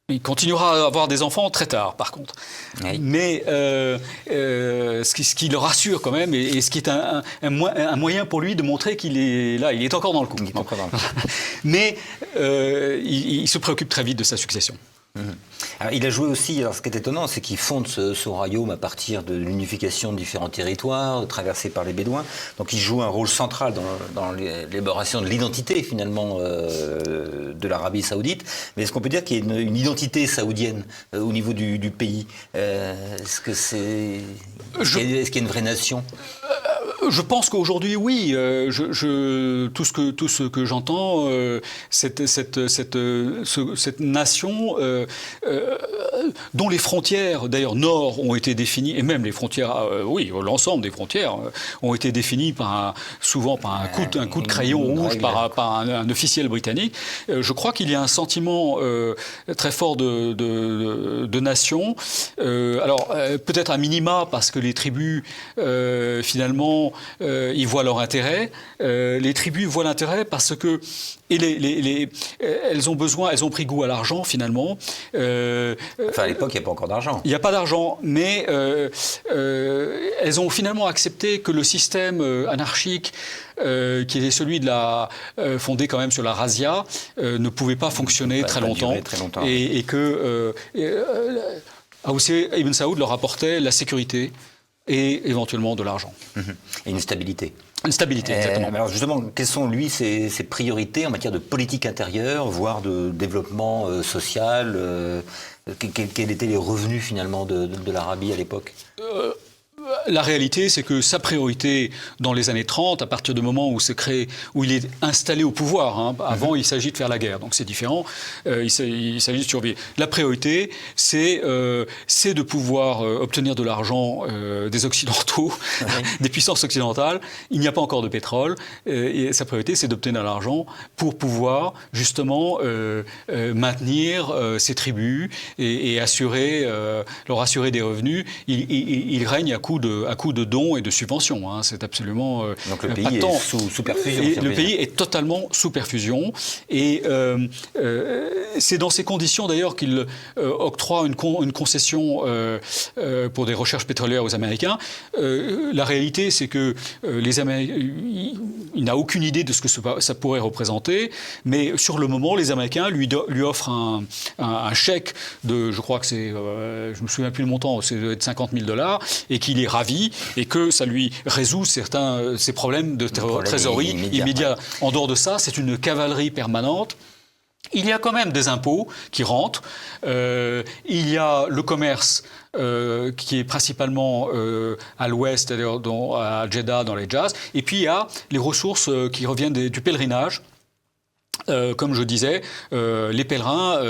Il continuera à avoir des enfants très tard, par contre. Oui. Mais ce qui le rassure quand même, et ce qui est un moyen pour lui de montrer qu'il est là, il est encore dans le coup. Mais il se préoccupe très vite de sa succession. Alors, il a joué aussi, alors ce qui est étonnant, c'est qu'il fonde ce royaume à partir de l'unification de différents territoires traversés par les Bédouins. Donc il joue un rôle central dans l'élaboration de l'identité finalement de l'Arabie saoudite. Mais est-ce qu'on peut dire qu'il y a une identité saoudienne au niveau du pays? Est-ce qu'il y a une vraie nation? Je pense qu'aujourd'hui, oui. Tout ce que j'entends, cette nation dont les frontières, d'ailleurs, nord ont été définies, et même les frontières, l'ensemble des frontières ont été définies souvent par un coup de crayon rouge par un officiel britannique. Je crois qu'il y a un sentiment très fort de nation. Alors, peut-être à minima, parce que les tribus, finalement, ils voient leur intérêt. Les tribus voient l'intérêt parce que elles ont pris goût à l'argent finalement. Enfin, à l'époque, il n'y a pas encore d'argent. Il n'y a pas d'argent, mais elles ont finalement accepté que le système anarchique qui était celui fondé quand même sur la razzia, ne pouvait pas fonctionner très longtemps. Et que Ibn Saoud leur apportait la sécurité et éventuellement de l'argent. Et une stabilité. Une stabilité, exactement. Alors justement, quelles sont, lui, ses priorités en matière de politique intérieure, voire de développement social quels étaient les revenus, finalement, de l'Arabie à l'époque? La réalité, c'est que sa priorité dans les années 30, à partir du moment où il est installé au pouvoir, avant il s'agit de faire la guerre, donc c'est différent, il s'agit de survivre. La priorité, c'est de pouvoir obtenir de l'argent des Occidentaux, des puissances occidentales. Il n'y a pas encore de pétrole, et sa priorité, c'est d'obtenir de l'argent pour pouvoir justement maintenir ses tribus et leur assurer des revenus. Il règne à coup de dons et de subventions. C'est absolument donc le pays est sous perfusion. Le pays est totalement sous perfusion. Et c'est dans ces conditions d'ailleurs qu'il octroie une concession pour des recherches pétrolières aux Américains. La réalité, c'est que il n'a aucune idée de ce que ça pourrait représenter. Mais sur le moment, les Américains lui offrent un chèque de, je crois que c'est, je me souviens plus le montant, c'est de $50 000, et qu'il est ravi et que ça lui résout ses problèmes de trésorerie immédiats. En dehors de ça, c'est une cavalerie permanente. Il y a quand même des impôts qui rentrent. Il y a le commerce qui est principalement à l'ouest, c'est-à-dire à Jeddah, dans les Djaz. Et puis il y a les ressources qui reviennent du pèlerinage. Comme je disais, les pèlerins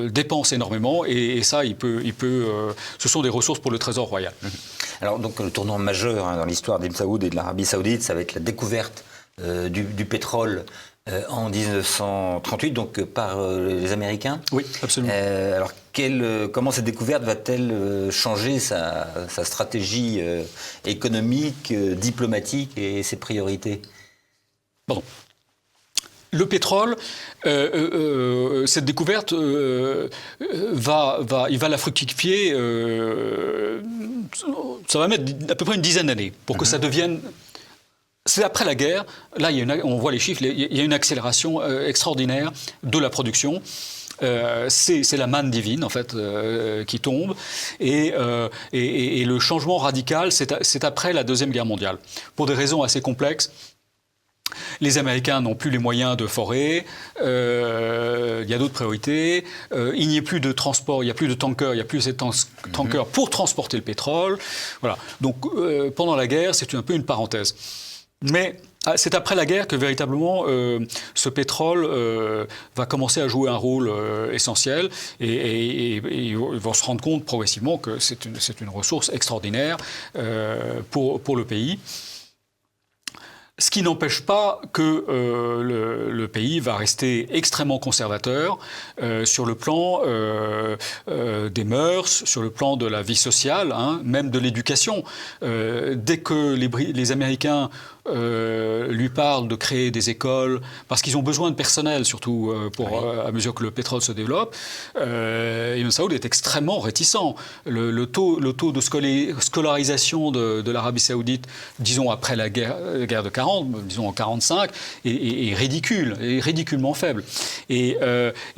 dépensent énormément et ça, ce sont des ressources pour le trésor royal. Alors donc le tournant majeur dans l'histoire d'Ibn Saoud et de l'Arabie saoudite, ça va être la découverte du pétrole en 1938, donc par les Américains. Oui, absolument. Alors comment cette découverte va-t-elle changer sa stratégie économique, diplomatique et ses priorités? Pardon. Le pétrole, cette découverte, il va la fructifier, ça va mettre à peu près une dizaine d'années pour que ça devienne... C'est après la guerre, là on voit les chiffres, il y a une accélération extraordinaire de la production. C'est la manne divine en fait qui tombe et le changement radical, c'est après la Deuxième Guerre mondiale, pour des raisons assez complexes. Les Américains n'ont plus les moyens de forer, il y a d'autres priorités, il n'y a plus de transport, il n'y a plus de tankers, il n'y a plus de tankers pour transporter le pétrole. Voilà. Donc pendant la guerre, c'est un peu une parenthèse. Mais C'est après la guerre que véritablement ce pétrole va commencer à jouer un rôle essentiel et ils vont se rendre compte progressivement que c'est une ressource extraordinaire pour le pays. Ce qui n'empêche pas que le pays va rester extrêmement conservateur sur le plan des mœurs, sur le plan de la vie sociale, hein, même de l'éducation. Dès que les Américains lui parlent de créer des écoles, parce qu'ils ont besoin de personnel, surtout à mesure que le pétrole se développe, Ibn Saoud est extrêmement réticent. Le taux de scolarisation de l'Arabie saoudite, disons après la guerre de 40, disons en 45, est ridicule, est ridiculement faible. Et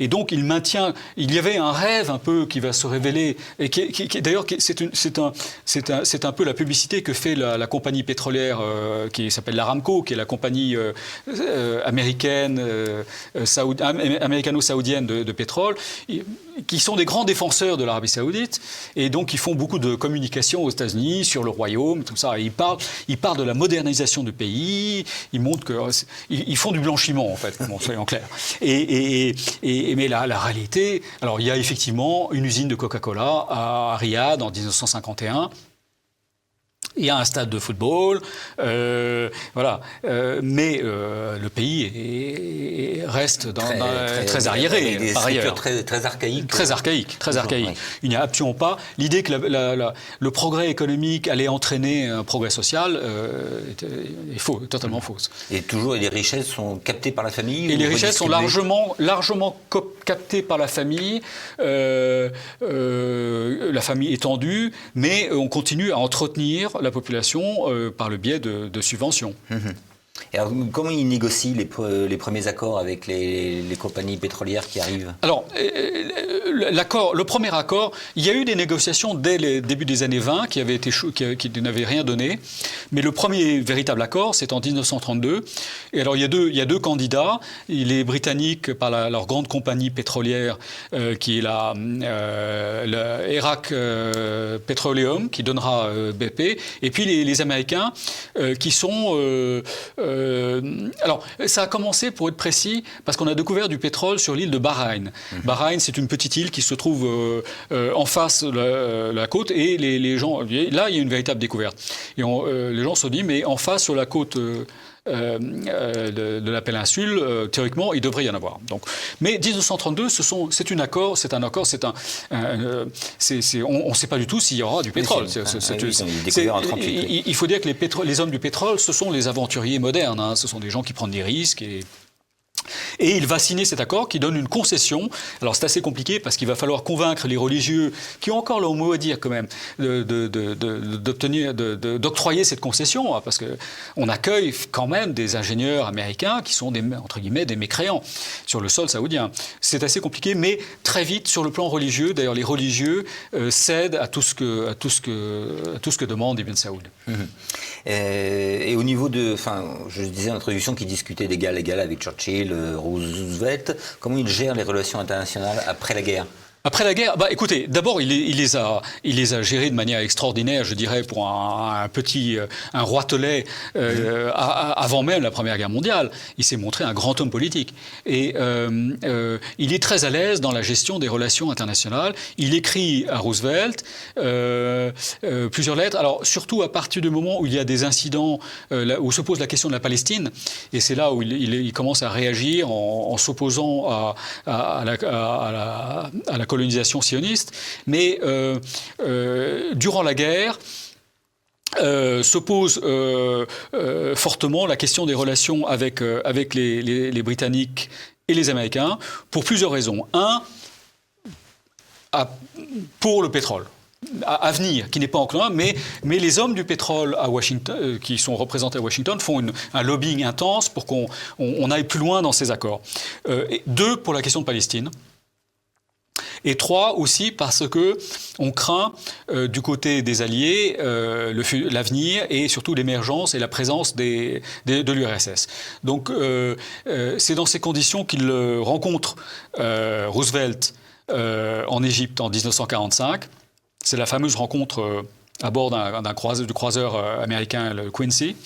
donc il maintient... Il y avait un rêve un peu qui va se révéler, et d'ailleurs c'est un peu la publicité que fait la compagnie pétrolière qui s'appelle l'Aramco, qui est la compagnie américano-saoudienne de pétrole, qui sont des grands défenseurs de l'Arabie saoudite, et donc ils font beaucoup de communication aux États-Unis sur le royaume, tout ça. Et ils parlent de la modernisation du pays, ils montrent qu'ils font du blanchiment, en fait, soyons clairs. Mais la réalité, alors il y a effectivement une usine de Coca-Cola à Riyad en 1951. Il y a un stade de football, voilà. Mais le pays reste très arriéré, des par ailleurs. Très archaïques. Très archaïque. Oui. Il n'y a absolument pas. L'idée que le progrès économique allait entraîner un progrès social est faux, totalement fausse. Et toujours, les richesses sont captées par la famille? Et les richesses sont largement captées par la famille étendue, mais on continue à entretenir la population par le biais de subventions. Et alors, comment ils négocient les premiers accords avec les compagnies pétrolières qui arrivent? Alors, le premier accord, il y a eu des négociations dès le début des années 20 qui n'avaient rien donné. Mais le premier véritable accord, c'est en 1932. Et alors, il y a deux candidats. Les Britanniques, par leur grande compagnie pétrolière, qui est la Iraq Petroleum, qui donnera BP. Et puis les Américains, qui sont... alors, ça a commencé, pour être précis, parce qu'on a découvert du pétrole sur l'île de Bahreïn. Bahreïn, c'est une petite île qui se trouve en face de la côte, et les gens... Là, il y a une véritable découverte. Et les gens se disent, mais en face, sur la côte... de la péninsule, théoriquement, il devrait y en avoir. Donc, mais 1932, on ne sait pas du tout s'il y aura du pétrole. Il faut dire que les hommes du pétrole, ce sont les aventuriers modernes. Hein, ce sont des gens qui prennent des risques et il va signer cet accord qui donne une concession. Alors c'est assez compliqué parce qu'il va falloir convaincre les religieux qui ont encore leur mot à dire quand même d'octroyer cette concession, parce qu'on accueille quand même des ingénieurs américains qui sont entre guillemets des mécréants sur le sol saoudien. C'est assez compliqué, mais très vite sur le plan religieux, d'ailleurs les religieux cèdent à tout ce que demande Ibn Saoud. Et au niveau je disais en introduction qu'il discutait d'égal à égal avec Churchill, Roosevelt. Comment il gère les relations internationales après la guerre? Après la guerre, écoutez, d'abord il les a gérés de manière extraordinaire, je dirais, pour un roitelet avant même la Première Guerre mondiale. Il s'est montré un grand homme politique et il est très à l'aise dans la gestion des relations internationales. Il écrit à Roosevelt plusieurs lettres. Alors surtout à partir du moment où il y a des incidents où se pose la question de la Palestine, et c'est là où il commence à réagir en s'opposant à la colonisation sioniste, mais durant la guerre se pose fortement la question des relations avec les Britanniques et les Américains pour plusieurs raisons. Pour le pétrole à venir, qui n'est pas encore là, mais les hommes du pétrole à Washington, qui sont représentés à Washington, font un lobbying intense pour qu'on aille plus loin dans ces accords. 2, pour la question de Palestine. Et 3 aussi parce que on craint du côté des alliés l'avenir et surtout l'émergence et la présence de l'URSS. Donc c'est dans ces conditions qu'il rencontre Roosevelt en Égypte en 1945. C'est la fameuse rencontre à bord du croiseur américain, le Quincy.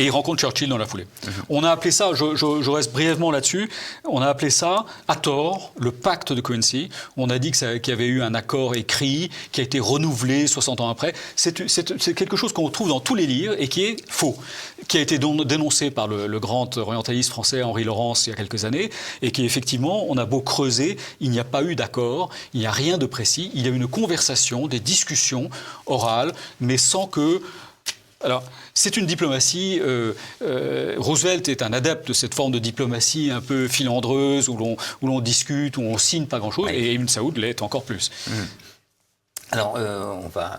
Et il rencontre Churchill dans la foulée. On a appelé ça, je reste brièvement là-dessus, on a appelé ça, à tort, le pacte de Quincy. On a dit qu'il y avait eu un accord écrit qui a été renouvelé 60 ans après. C'est quelque chose qu'on trouve dans tous les livres et qui est faux, qui a été dénoncé par le grand orientaliste français Henri Laurence il y a quelques années, et qui effectivement, on a beau creuser, il n'y a pas eu d'accord, il n'y a rien de précis, il y a eu une conversation, des discussions orales, mais sans que... Alors, c'est une diplomatie. Roosevelt est un adepte de cette forme de diplomatie un peu filandreuse, où l'on discute, où on signe pas grand-chose, oui. Et Ibn Saoud l'est encore plus. Alors,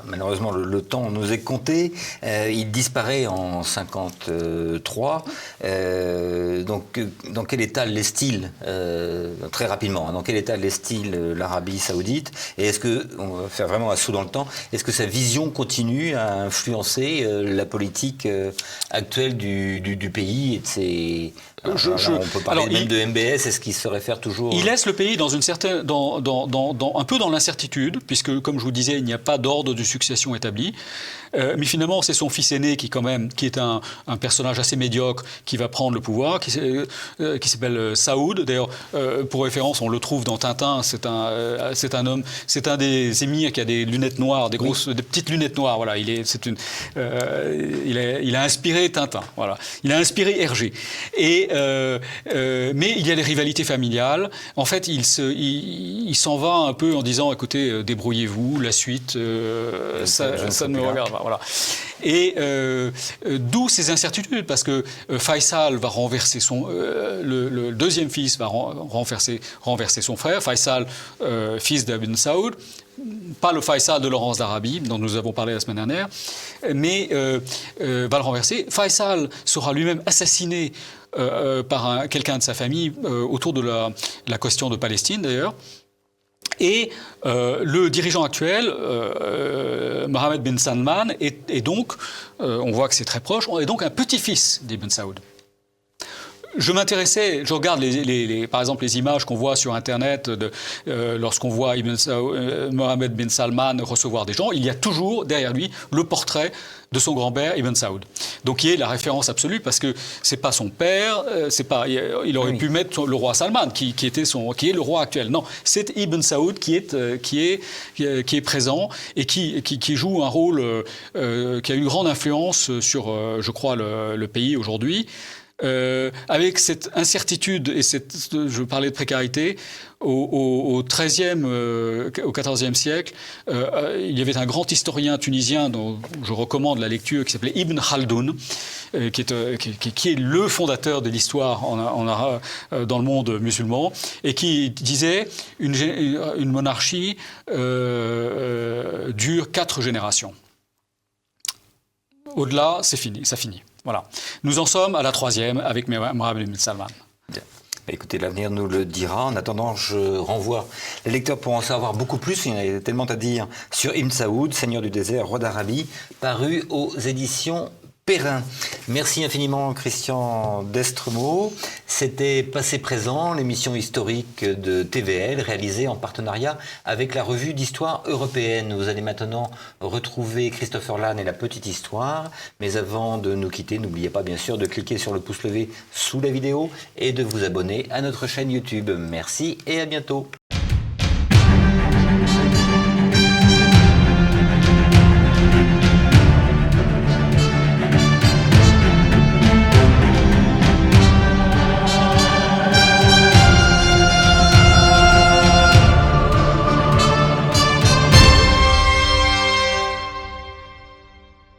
malheureusement, le temps nous est compté. Il disparaît en 1953. Donc, dans quel état laisse-t-il, très rapidement, dans quel état laisse-t-il l'Arabie Saoudite? Et est-ce que, on va faire vraiment un saut dans le temps, est-ce que sa vision continue à influencer la politique actuelle du pays et de ses... on peut parler même de MBS, est-ce qu'il se réfère toujours... Il laisse le pays dans une certaine, un peu dans l'incertitude, puisque, comme je vous disais, il n'y a pas d'ordre de succession établi. Mais finalement, c'est son fils aîné qui est un personnage assez médiocre, qui va prendre le pouvoir, qui s'appelle Saoud. D'ailleurs, pour référence, on le trouve dans Tintin. C'est un homme, c'est un des émirs qui a des lunettes noires, des petites lunettes noires. Voilà, il a inspiré Tintin. Voilà, il a inspiré Hergé. Mais il y a les rivalités familiales. En fait, il s'en va un peu en disant, écoutez, débrouillez-vous, la suite, ça ne me regarde pas. Voilà. Et d'où ces incertitudes, parce que Faisal va renverser le deuxième fils va renverser son frère, Faisal, fils d'Ibn Saoud, pas le Faisal de Laurence d'Arabie, dont nous avons parlé la semaine dernière, mais va le renverser. Faisal sera lui-même assassiné par quelqu'un de sa famille autour de la question de Palestine, d'ailleurs. Et le dirigeant actuel, Mohammed bin Salman, est donc, on voit que c'est très proche, est donc un petit-fils d'Ibn Saoud. Je regarde par exemple les images qu'on voit sur Internet lorsqu'on voit Mohammed bin Salman recevoir des gens, il y a toujours derrière lui le portrait de son grand-père Ibn Saoud. Donc qui est la référence absolue, parce que c'est pas son père, il aurait pu mettre le roi Salman qui est le roi actuel. Non, c'est Ibn Saoud qui est présent et qui joue un rôle qui a une grande influence sur, je crois, le pays aujourd'hui. Avec cette incertitude et je parlais de précarité, au XIIIe, au XIVe siècle, il y avait un grand historien tunisien dont je recommande la lecture, qui s'appelait Ibn Khaldoun, qui est le fondateur de l'histoire dans le monde musulman, et qui disait une monarchie dure 4 générations. Au-delà, c'est fini, ça finit. Voilà. Nous en sommes à la 3e avec Mohammed bin Salman. Bien. Écoutez, l'avenir nous le dira. En attendant, je renvoie les lecteurs pour en savoir beaucoup plus. Il y en a tellement à dire sur Ibn Saoud, seigneur du désert, roi d'Arabie, paru aux éditions Perrin. Merci infiniment Christian Destremaux. C'était Passé Présent, l'émission historique de TVL réalisée en partenariat avec la revue d'histoire européenne. Vous allez maintenant retrouver Christopher Lann et la petite histoire. Mais avant de nous quitter, n'oubliez pas bien sûr de cliquer sur le pouce levé sous la vidéo et de vous abonner à notre chaîne YouTube. Merci et à bientôt.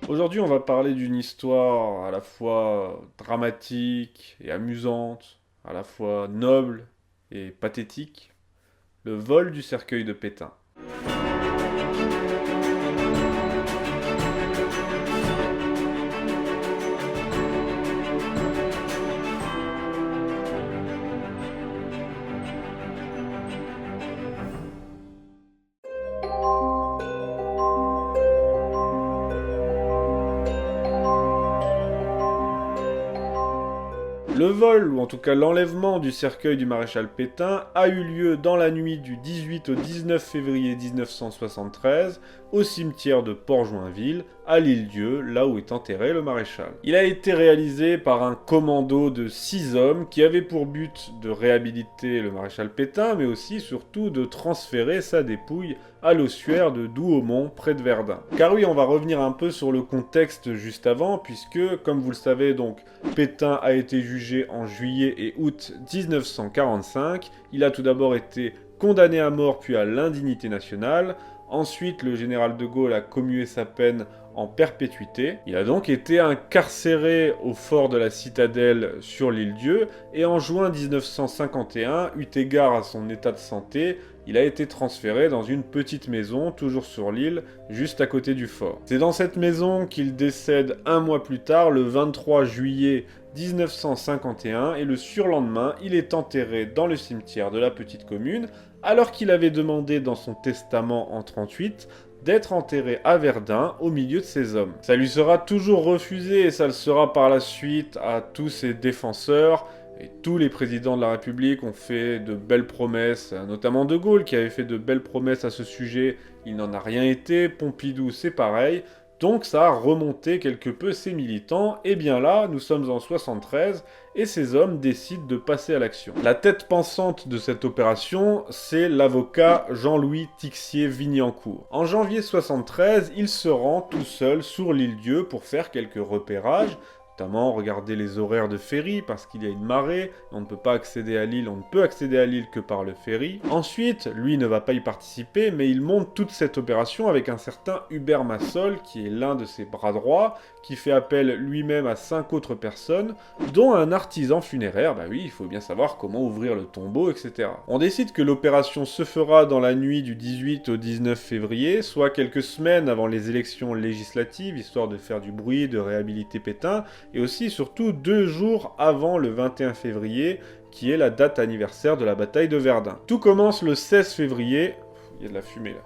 Aujourd'hui, on va parler d'une histoire à la fois dramatique et amusante, à la fois noble et pathétique, le vol du cercueil de Pétain. Le vol, ou en tout cas l'enlèvement du cercueil du maréchal Pétain, a eu lieu dans la nuit du 18 au 19 février 1973, au cimetière de Port-Joinville, à l'Île-Dieu, là où est enterré le maréchal. Il a été réalisé par un commando de 6 hommes qui avait pour but de réhabiliter le maréchal Pétain, mais aussi, surtout, de transférer sa dépouille à l'ossuaire de Douaumont, près de Verdun. Car oui, on va revenir un peu sur le contexte juste avant, puisque, comme vous le savez, donc, Pétain a été jugé en juillet et août 1945. Il a tout d'abord été condamné à mort puis à l'indignité nationale. Ensuite, le général de Gaulle a commué sa peine en perpétuité. Il a donc été incarcéré au fort de la Citadelle sur l'Île-Dieu, et en juin 1951, eu égard à son état de santé, il a été transféré dans une petite maison, toujours sur l'île, juste à côté du fort. C'est dans cette maison qu'il décède un mois plus tard, le 23 juillet 1951, et le surlendemain, il est enterré dans le cimetière de la petite commune, alors qu'il avait demandé dans son testament en 1938 d'être enterré à Verdun au milieu de ses hommes. Ça lui sera toujours refusé, et ça le sera par la suite à tous ses défenseurs. Et tous les présidents de la République ont fait de belles promesses, notamment De Gaulle qui avait fait de belles promesses à ce sujet. Il n'en a rien été, Pompidou c'est pareil. Donc ça a remonté quelque peu ses militants, et bien là, nous sommes en 73, et ces hommes décident de passer à l'action. La tête pensante de cette opération, c'est l'avocat Jean-Louis Tixier-Vignancourt. En janvier 73, il se rend tout seul sur l'Île-Dieu pour faire quelques repérages, notamment regarder les horaires de ferry parce qu'il y a une marée, on ne peut pas accéder à l'île, on ne peut accéder à l'île que par le ferry. Ensuite, lui ne va pas y participer, mais il monte toute cette opération avec un certain Hubert Massol, qui est l'un de ses bras droits, qui fait appel lui-même à 5 autres personnes, dont un artisan funéraire, bah oui, il faut bien savoir comment ouvrir le tombeau, etc. On décide que l'opération se fera dans la nuit du 18 au 19 février, soit quelques semaines avant les élections législatives, histoire de faire du bruit, de réhabiliter Pétain, et aussi surtout 2 jours avant le 21 février, qui est la date anniversaire de la bataille de Verdun. Tout commence le 16 février... Il y a de la fumée là.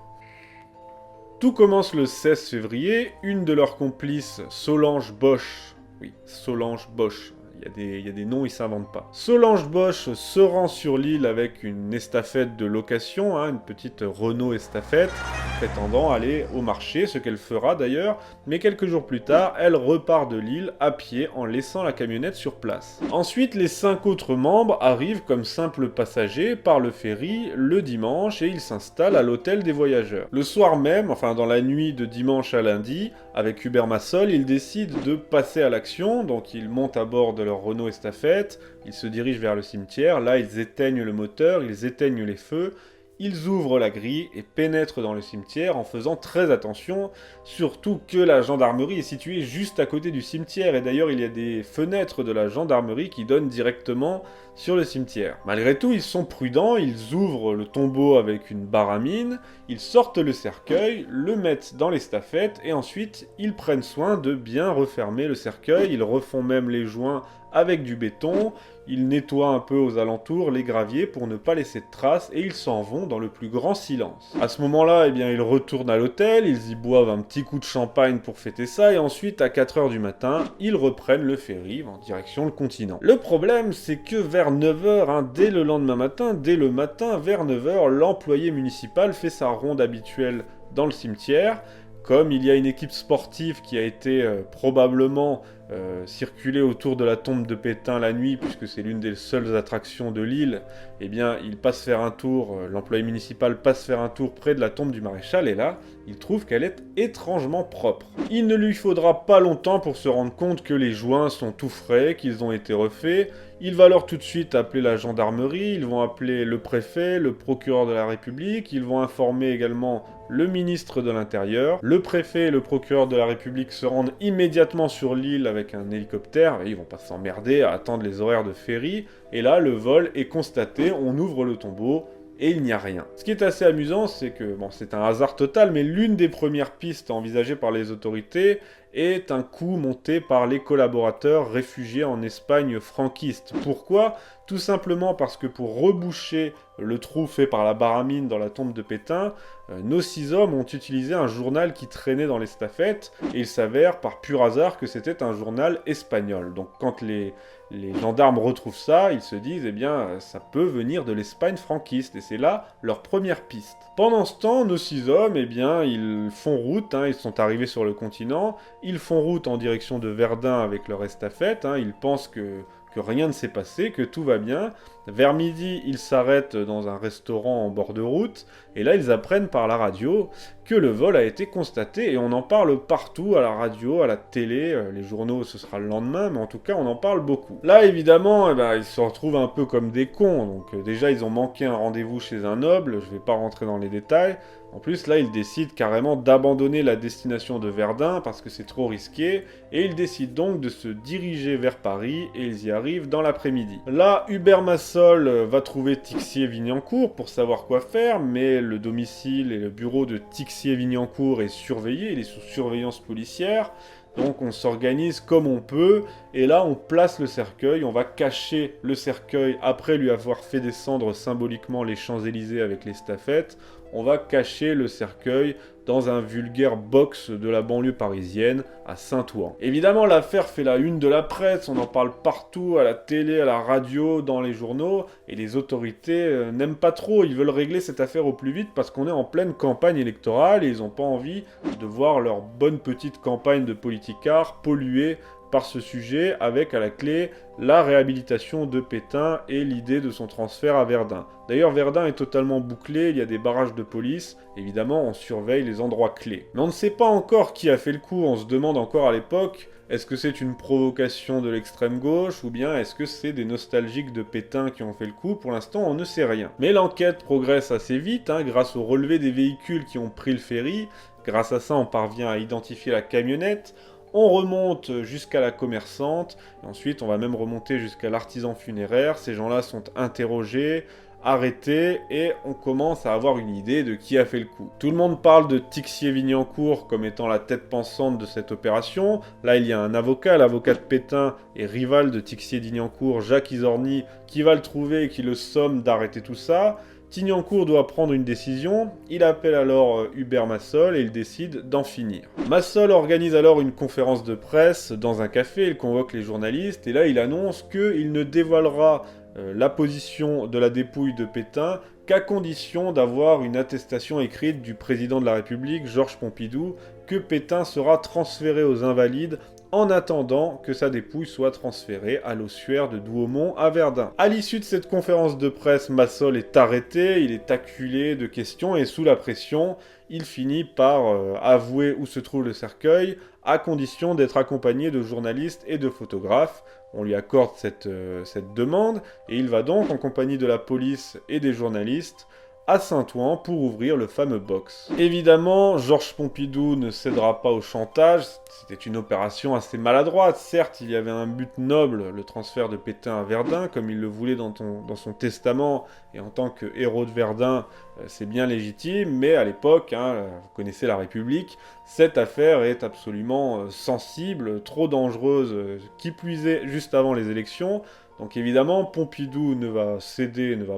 Tout commence le 16 février, une de leurs complices, Solange Bosch, oui, Solange Bosch, il y a des noms, ils s'inventent pas. Solange Bosch se rend sur l'île avec une estafette de location, une petite Renault estafette, prétendant aller au marché, ce qu'elle fera d'ailleurs, mais quelques jours plus tard, elle repart de l'île à pied en laissant la camionnette sur place. Ensuite, les 5 autres membres arrivent comme simples passagers par le ferry le dimanche et ils s'installent à l'hôtel des voyageurs. Le soir même, enfin dans la nuit de dimanche à lundi, avec Hubert Massol, ils décident de passer à l'action, donc ils montent à bord de leur Renault estafette, ils se dirigent vers le cimetière, là ils éteignent le moteur, ils éteignent les feux, ils ouvrent la grille et pénètrent dans le cimetière en faisant très attention, surtout que la gendarmerie est située juste à côté du cimetière, et d'ailleurs il y a des fenêtres de la gendarmerie qui donnent directement sur le cimetière. Malgré tout, ils sont prudents, ils ouvrent le tombeau avec une baramine, ils sortent le cercueil, le mettent dans l'estafette, et ensuite ils prennent soin de bien refermer le cercueil, ils refont même les joints avec du béton, ils nettoient un peu aux alentours les graviers pour ne pas laisser de traces, et ils s'en vont dans le plus grand silence. À ce moment-là, ils retournent à l'hôtel, ils y boivent un petit coup de champagne pour fêter ça, et ensuite, à 4 h du matin, ils reprennent le ferry en direction le continent. Le problème, c'est que vers 9 h, dès le lendemain matin, dès le matin, vers 9 h, l'employé municipal fait sa ronde habituelle dans le cimetière. Comme il y a une équipe sportive qui a été probablement circulée autour de la tombe de Pétain la nuit, puisque c'est l'une des seules attractions de l'île, il passe faire un tour, l'employé municipal passe faire un tour près de la tombe du maréchal, et là, il trouve qu'elle est étrangement propre. Il ne lui faudra pas longtemps pour se rendre compte que les joints sont tout frais, qu'ils ont été refaits. Il va alors tout de suite appeler la gendarmerie, ils vont appeler le préfet, le procureur de la République, ils vont informer également le ministre de l'Intérieur. Le préfet et le procureur de la République se rendent immédiatement sur l'île avec un hélicoptère, et ils vont pas s'emmerder à attendre les horaires de ferry, et là le vol est constaté, on ouvre le tombeau, et il n'y a rien. Ce qui est assez amusant, c'est que, c'est un hasard total, mais l'une des premières pistes envisagées par les autorités est un coup monté par les collaborateurs réfugiés en Espagne franquiste. Pourquoi ? Tout simplement parce que pour reboucher le trou fait par la baramine dans la tombe de Pétain, nos 6 hommes ont utilisé un journal qui traînait dans l'estafette, et il s'avère par pur hasard que c'était un journal espagnol. Donc quand les gendarmes retrouvent ça, ils se disent, eh bien, ça peut venir de l'Espagne franquiste, et c'est là leur première piste. Pendant ce temps, nos 6 hommes, eh bien, ils font route, ils sont arrivés sur le continent, ils font route en direction de Verdun avec leur estafette, ils pensent que rien ne s'est passé, que tout va bien. Vers midi, ils s'arrêtent dans un restaurant en bord de route, et là, ils apprennent par la radio que le vol a été constaté, et on en parle partout, à la radio, à la télé, les journaux, ce sera le lendemain, mais en tout cas, on en parle beaucoup. Là, évidemment, ils se retrouvent un peu comme des cons, donc déjà, ils ont manqué un rendez-vous chez un noble, je vais pas rentrer dans les détails. En plus, là, ils décident carrément d'abandonner la destination de Verdun parce que c'est trop risqué, et ils décident donc de se diriger vers Paris, et ils y arrivent dans l'après-midi. Là, Hubert Massol va trouver Tixier-Vignancourt pour savoir quoi faire, mais le domicile et le bureau de Tixier-Vignancourt est surveillé, il est sous surveillance policière. Donc on s'organise comme on peut, et là on place le cercueil, on va cacher le cercueil après lui avoir fait descendre symboliquement les Champs-Élysées avec l'estafette, on va cacher le cercueil dans un vulgaire box de la banlieue parisienne, à Saint-Ouen. Évidemment, l'affaire fait la une de la presse, on en parle partout, à la télé, à la radio, dans les journaux, et les autorités n'aiment pas trop, ils veulent régler cette affaire au plus vite parce qu'on est en pleine campagne électorale et ils n'ont pas envie de voir leur bonne petite campagne de politicards polluée par ce sujet, avec à la clé la réhabilitation de Pétain et l'idée de son transfert à Verdun. D'ailleurs, Verdun est totalement bouclé, il y a des barrages de police, évidemment on surveille les endroits clés. Mais on ne sait pas encore qui a fait le coup, on se demande encore à l'époque, est-ce que c'est une provocation de l'extrême gauche, ou bien est-ce que c'est des nostalgiques de Pétain qui ont fait le coup? Pour l'instant, on ne sait rien. Mais l'enquête progresse assez vite, grâce au relevé des véhicules qui ont pris le ferry, grâce à ça on parvient à identifier la camionnette, on remonte jusqu'à la commerçante, et ensuite on va même remonter jusqu'à l'artisan funéraire. Ces gens-là sont interrogés, arrêtés, et on commence à avoir une idée de qui a fait le coup. Tout le monde parle de Tixier-Vignancourt comme étant la tête pensante de cette opération. Là, il y a un avocat, l'avocat de Pétain et rival de Tixier-Vignancourt, Jacques Izorni, qui va le trouver et qui le somme d'arrêter tout ça. Tignancourt doit prendre une décision, il appelle alors Hubert Massol et il décide d'en finir. Massol organise alors une conférence de presse dans un café, il convoque les journalistes et là il annonce qu'il ne dévoilera la position de la dépouille de Pétain qu'à condition d'avoir une attestation écrite du président de la République, Georges Pompidou, que Pétain sera transféré aux Invalides en attendant que sa dépouille soit transférée à l'ossuaire de Douaumont à Verdun. À l'issue de cette conférence de presse, Massol est arrêté, il est acculé de questions et sous la pression, il finit par avouer où se trouve le cercueil, à condition d'être accompagné de journalistes et de photographes. On lui accorde cette demande et il va donc en compagnie de la police et des journalistes à Saint-Ouen pour ouvrir le fameux box. Évidemment, Georges Pompidou ne cédera pas au chantage, c'était une opération assez maladroite, certes il y avait un but noble, le transfert de Pétain à Verdun, comme il le voulait dans son testament, et en tant que héros de Verdun, c'est bien légitime, mais à l'époque, vous connaissez la République, cette affaire est absolument sensible, trop dangereuse, qui plus est juste avant les élections. Donc évidemment, Pompidou ne va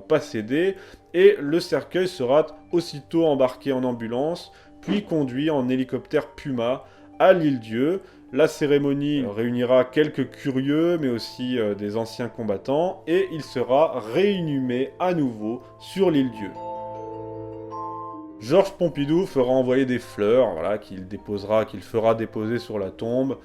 pas céder, et le cercueil sera aussitôt embarqué en ambulance, puis conduit en hélicoptère Puma à l'Île-Dieu. La cérémonie réunira quelques curieux, mais aussi des anciens combattants, et il sera réinhumé à nouveau sur l'Île-Dieu. Georges Pompidou fera envoyer des fleurs, qu'il fera déposer sur la tombe,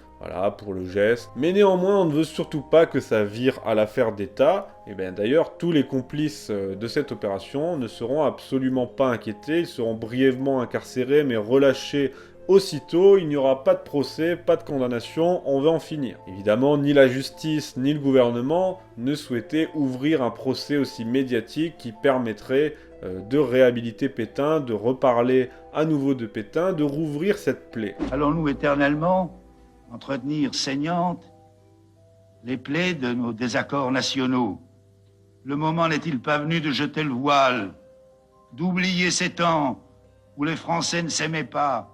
pour le geste. Mais néanmoins, on ne veut surtout pas que ça vire à l'affaire d'État. Et bien d'ailleurs, tous les complices de cette opération ne seront absolument pas inquiétés, ils seront brièvement incarcérés, mais relâchés aussitôt. Il n'y aura pas de procès, pas de condamnation, on va en finir. Évidemment, ni la justice, ni le gouvernement ne souhaitaient ouvrir un procès aussi médiatique qui permettrait de réhabiliter Pétain, de reparler à nouveau de Pétain, de rouvrir cette plaie. Allons-nous éternellement entretenir saignantes les plaies de nos désaccords nationaux? Le moment n'est-il pas venu de jeter le voile, d'oublier ces temps où les Français ne s'aimaient pas,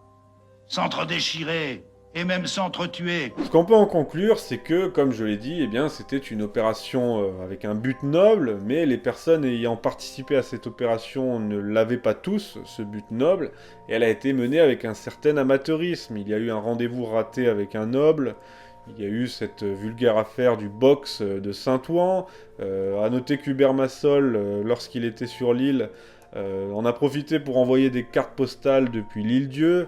s'entre-déchiraient, et même s'entretuer. Ce qu'on peut en conclure, c'est que, comme je l'ai dit, eh bien, c'était une opération avec un but noble, mais les personnes ayant participé à cette opération ne l'avaient pas tous, ce but noble, et elle a été menée avec un certain amateurisme. Il y a eu un rendez-vous raté avec un noble, il y a eu cette vulgaire affaire du box de Saint-Ouen. À noter qu'Hubert Massol, lorsqu'il était sur l'île, en a profité pour envoyer des cartes postales depuis l'île-Dieu.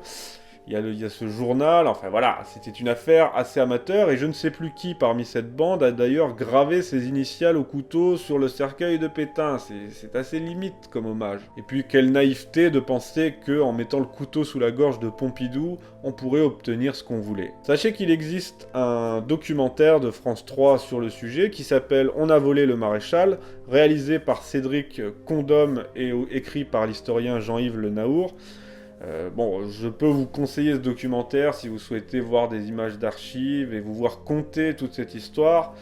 Il y a ce journal, enfin voilà, c'était une affaire assez amateur, et je ne sais plus qui parmi cette bande a d'ailleurs gravé ses initiales au couteau sur le cercueil de Pétain. C'est assez limite comme hommage. Et puis quelle naïveté de penser qu'en mettant le couteau sous la gorge de Pompidou, on pourrait obtenir ce qu'on voulait. Sachez qu'il existe un documentaire de France 3 sur le sujet qui s'appelle « On a volé le maréchal », réalisé par Cédric Condom et écrit par l'historien Jean-Yves Le Naour. Bon, je peux vous conseiller ce documentaire si vous souhaitez voir des images d'archives et vous voir conter toute cette histoire,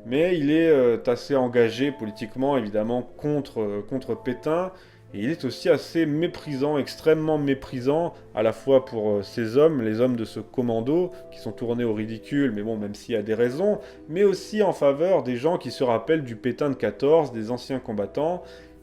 mais il est assez engagé politiquement, évidemment, contre Pétain, et il est aussi assez méprisant, extrêmement méprisant, à la fois pour ces hommes, les hommes de ce commando, qui sont tournés au ridicule, mais bon, même s'il y a des raisons, mais aussi en faveur des gens qui se rappellent du Pétain de 14, des anciens combattants.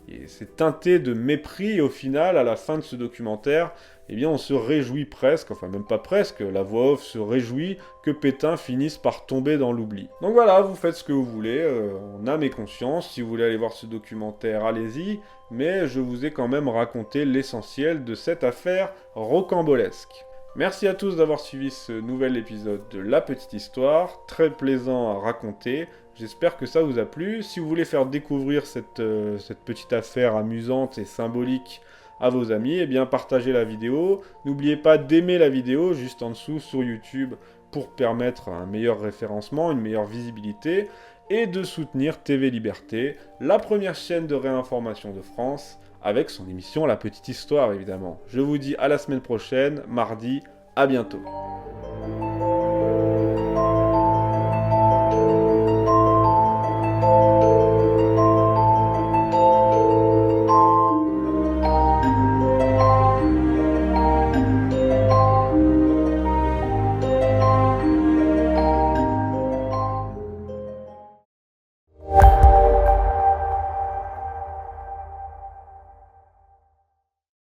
Et c'est teinté de mépris, et au final, à la fin de ce documentaire, eh bien on se réjouit presque, enfin même pas presque, la voix off se réjouit que Pétain finisse par tomber dans l'oubli. Donc voilà, vous faites ce que vous voulez, en âme et conscience, si vous voulez aller voir ce documentaire, allez-y, mais je vous ai quand même raconté l'essentiel de cette affaire rocambolesque. Merci à tous d'avoir suivi ce nouvel épisode de La Petite Histoire, très plaisant à raconter. J'espère que ça vous a plu. Si vous voulez faire découvrir cette petite affaire amusante et symbolique à vos amis, eh bien partagez la vidéo. N'oubliez pas d'aimer la vidéo juste en dessous sur YouTube pour permettre un meilleur référencement, une meilleure visibilité, et de soutenir TV Liberté, la première chaîne de réinformation de France, avec son émission La Petite Histoire évidemment. Je vous dis à la semaine prochaine, mardi, à bientôt.